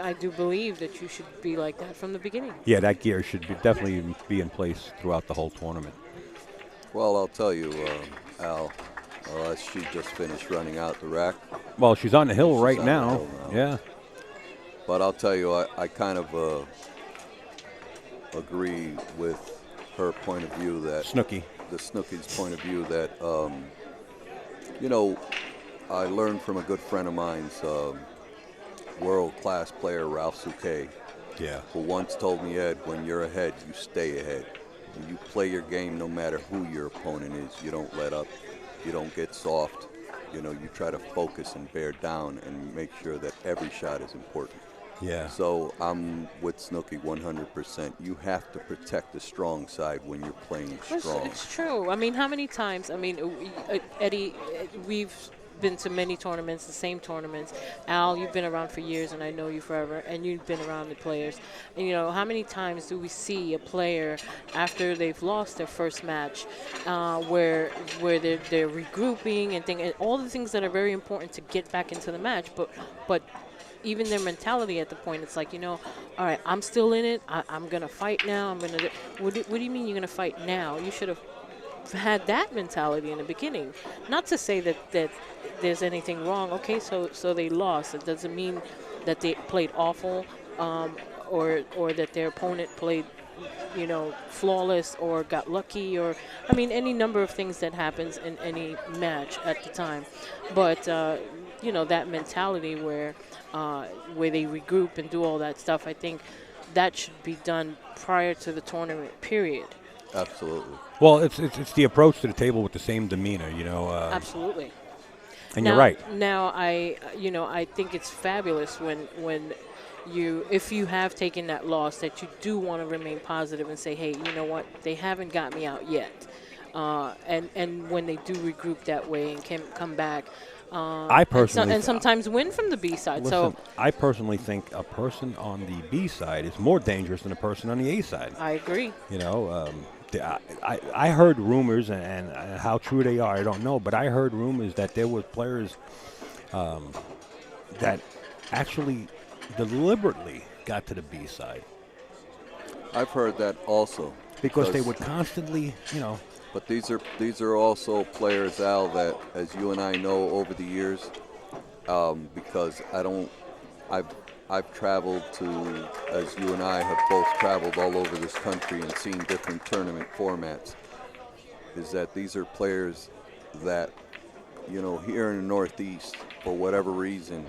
I do believe that you should be like that from the beginning. Yeah, that gear should definitely be in place throughout the whole tournament. Well, I'll tell you, Al, she just finished running out the rack. Well, she's on the hill She's right on the now. hill now. Yeah. But I'll tell you, I kind of agree with her point of view that Snooky's point of view that I learned from a good friend of mine's world-class player, Ralph Souquet, who once told me, Ed, when you're ahead, you stay ahead. When you play your game, no matter who your opponent is, you don't let up, you don't get soft. You try to focus and bear down and make sure that every shot is important. Yeah. So I'm with Snooky 100%. You have to protect the strong side when you're playing strong. It's true. I mean, how many times? I mean, Eddie, we've been to many tournaments, the same tournaments. Al, you've been around for years, and I know you forever, and you've been around the players. And, how many times do we see a player after they've lost their first match where they're regrouping and all the things that are very important to get back into the match, but even their mentality at the point, it's like, all right, I'm still in it. I'm going to fight now. What do you mean you're going to fight now? You should have had that mentality in the beginning. Not to say that there's anything wrong. Okay, so they lost. It doesn't mean that they played awful or that their opponent played flawless or got lucky, or any number of things that happens in any match at the time. But that mentality where they regroup and do all that stuff, I think that should be done prior to the tournament period. Absolutely. Well, it's the approach to the table with the same demeanor, Absolutely. And you're right. Now I think it's fabulous when if you have taken that loss, that you do want to remain positive and say, hey, you know what, they haven't got me out yet. And when they do regroup that way and can come back, I personally and sometimes win from the B side. Listen, So I personally think a person on the B side is more dangerous than a person on the A side. I agree. I heard rumors, and how true they are, I don't know, but I heard rumors that there were players that actually deliberately got to the B side. I've heard that also. Because they would constantly, But these are also players, Al, that, as you and I know over the years, because I've traveled to, as you and I have both traveled all over this country and seen different tournament formats. is that these are players that, you know, here in the Northeast, for whatever reason,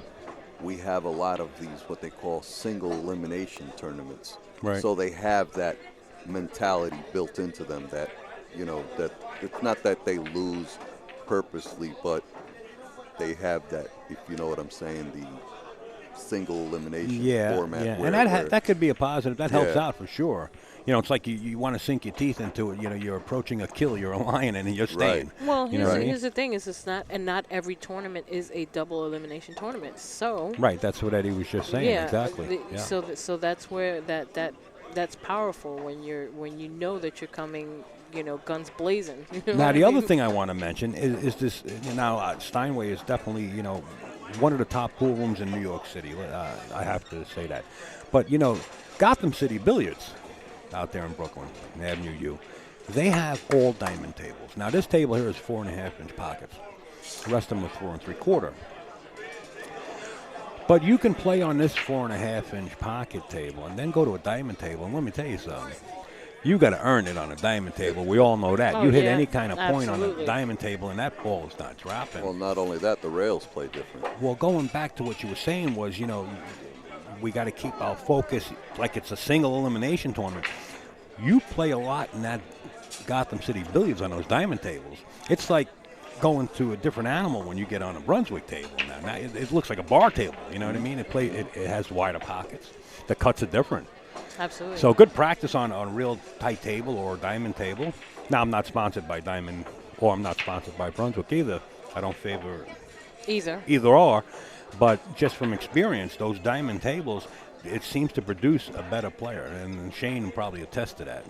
we have a lot of these what they call single elimination tournaments. Right. So they have that mentality built into them that, you know, that it's not that they lose purposely, but they have that, if you know what I'm saying, the single elimination format. Yeah, where, and that could be a positive. That helps Yeah. out for sure. You know, it's like you want to sink your teeth into it. You know, you're approaching a kill, you're a lion, and you're staying. Well, You know what I mean? here's the thing: is it's not every tournament is a double elimination tournament. So Right, that's what Eddie was just saying. yeah, Exactly. Yeah. So that's where that's powerful when you know that you're coming, you know, guns blazing. You know Now, what the I other mean? thing I want to mention is this. Now, Steinway is definitely, you know, one of the top pool rooms in New York City. I have to say that. But, you know, Gotham City Billiards out there in Brooklyn, in Avenue U, they have all diamond tables. Now, this table here is 4.5-inch pockets. The rest of them are 4 3/4. But you can play on this 4.5-inch pocket table and then go to a diamond table. And let me tell you something. You got to earn it on a diamond table. We all know that. Oh, You hit yeah, any kind of point on absolutely. a diamond table, and that ball is not dropping. Well, not only that, the rails play different. Well, going back to what you were saying was, you know, we got to keep our focus like it's a single elimination tournament. You play a lot in that Gotham City Billiards on those diamond tables. It's like going to a different animal when you get on a Brunswick table. Now it looks like a bar table. You know what I mean? It has wider pockets. The cuts are different. Absolutely. So good practice on a real tight table or a diamond table. Now, I'm not sponsored by Diamond, or I'm not sponsored by Brunswick either. I don't favor either or. But just from experience, those diamond tables, it seems to produce a better player. And Shane probably attest to that,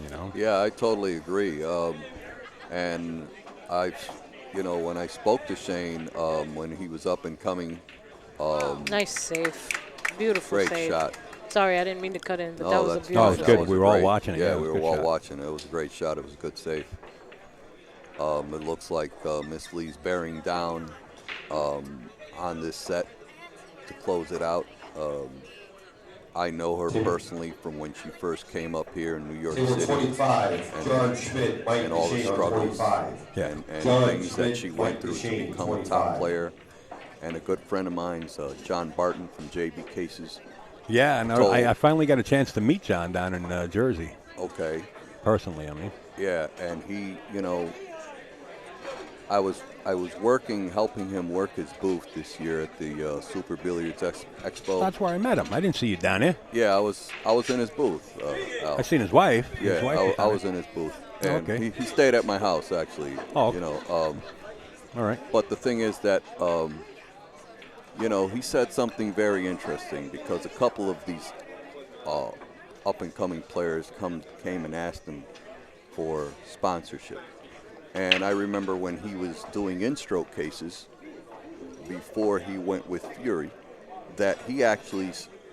you know? Yeah, I totally agree. And you know, when I spoke to Shane when he was up and coming. Nice save. Beautiful great save. shot. Sorry, I didn't mean to cut in, but No, that was a that's beautiful Oh, it's good. was We a were all great- watching it. Yeah, Yeah, it was we a were good all shot. watching it. It was a great shot. It was a good save. It looks like Miss Lee's bearing down on this set to close it out. I know her personally from when she first came up here in New York Table City. 25, John Schmidt, Mike and all the Machine on struggles 25. Yeah. and John things that Schmidt, she Mike went through to Machine, become a 25. top player. And a good friend of mine's, John Barton from JB Cases. Yeah, and Told- I finally got a chance to meet John down in Jersey, Okay. personally, I mean. Yeah, and he, you know, I was helping him work his booth this year at the Super Billiards Expo. That's where I met him. I didn't see you down there. Yeah, I was in his booth. Al. I seen his wife. Yeah, His wife I was in his booth. And Okay. he stayed at my house, actually. Oh, okay. You know, All right. but the thing is that, you know, he said something very interesting because a couple of these up-and-coming players came and asked him for sponsorship. And I remember when he was doing in-stroke cases before he went with Fury, that he actually,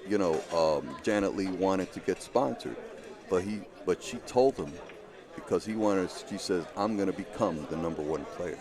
you know, Janet Lee wanted to get sponsored, but she told him because she says, I'm going to become the number one player.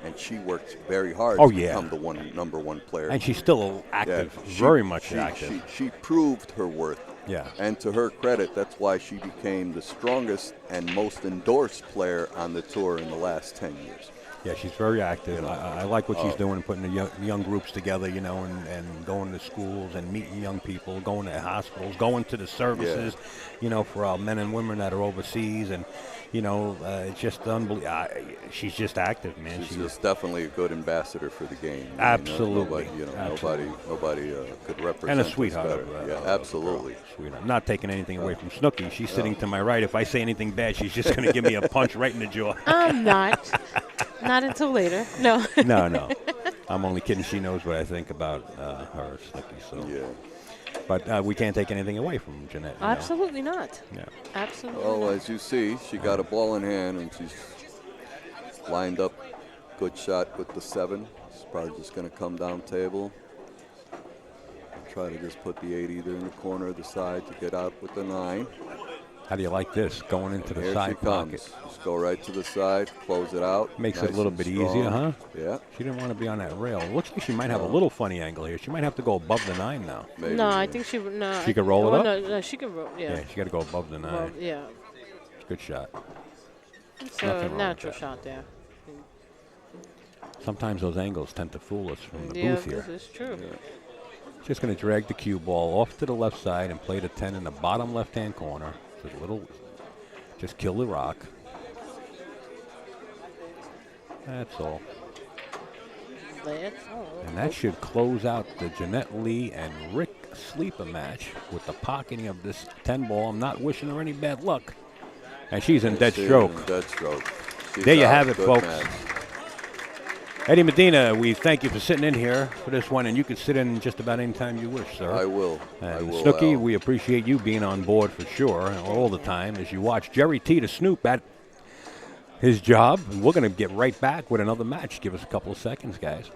And she worked very hard to become the number one player. And she's still active, Yeah, very much active. She proved her worth. Yeah. And to her credit, that's why she became the strongest and most endorsed player on the tour in the last 10 years. Yeah, she's very active. You know, I like what she's doing, putting the young groups together, you know, and going to schools and meeting young people, going to hospitals, going to the services, you know, for our men and women that are overseas. And, you know, it's just unbelievable. She's just active, man. She's just definitely a good ambassador for the game. Absolutely. Nobody could represent And a us sweetheart. better. Yeah, absolutely. Sweetheart. I'm not taking anything away from Snooki. She's sitting to my right. If I say anything bad, she's just going to give me a punch right in the jaw. I'm not. Not until later. No. No. I'm only kidding. She knows what I think about her, Snooki. So. Yeah. But we can't take anything away from Jeanette. You know? Absolutely not. Yeah. Absolutely. Well, not. as you see, she got a ball in hand and she's lined up. Good shot with the 7. She's probably just going to come down table. Try to just put the 8 either in the corner or the side to get out with the 9. How do you like this? Going into the Here side she comes. pocket. Just go right to the side, close it out. Makes nice it a little and bit strong. easier, huh? Yeah. She didn't want to be on that rail. Looks like she might have a little funny angle here. She might have to go above the 9 now. Maybe. No, I think she. No. She could roll it up? No, she can roll. Yeah. Yeah, she got to go above the 9. Well, yeah. Good shot. It's Nothing a wrong with natural that. shot there. Sometimes those angles tend to fool us from the Yeah, booth here. this is true. Just going to drag the cue ball off to the left side and play the 10 in the bottom left-hand corner. It's a little, just kill the rock. That's all. And that should close out the Jeanette Lee and Rick Sleeper match with the pocketing of this 10 ball. I'm not wishing her any bad luck. And she's in dead stroke. Dead stroke. She's There you out. have it, Good folks. match. Eddie Medina, we thank you for sitting in here for this one, and you can sit in just about any time you wish, sir. I will. And I will, Snooky, Al. we appreciate you being on board for sure all the time as you watch Jerry T to Snoop at his job. And we're going to get right back with another match. Give us a couple of seconds, guys.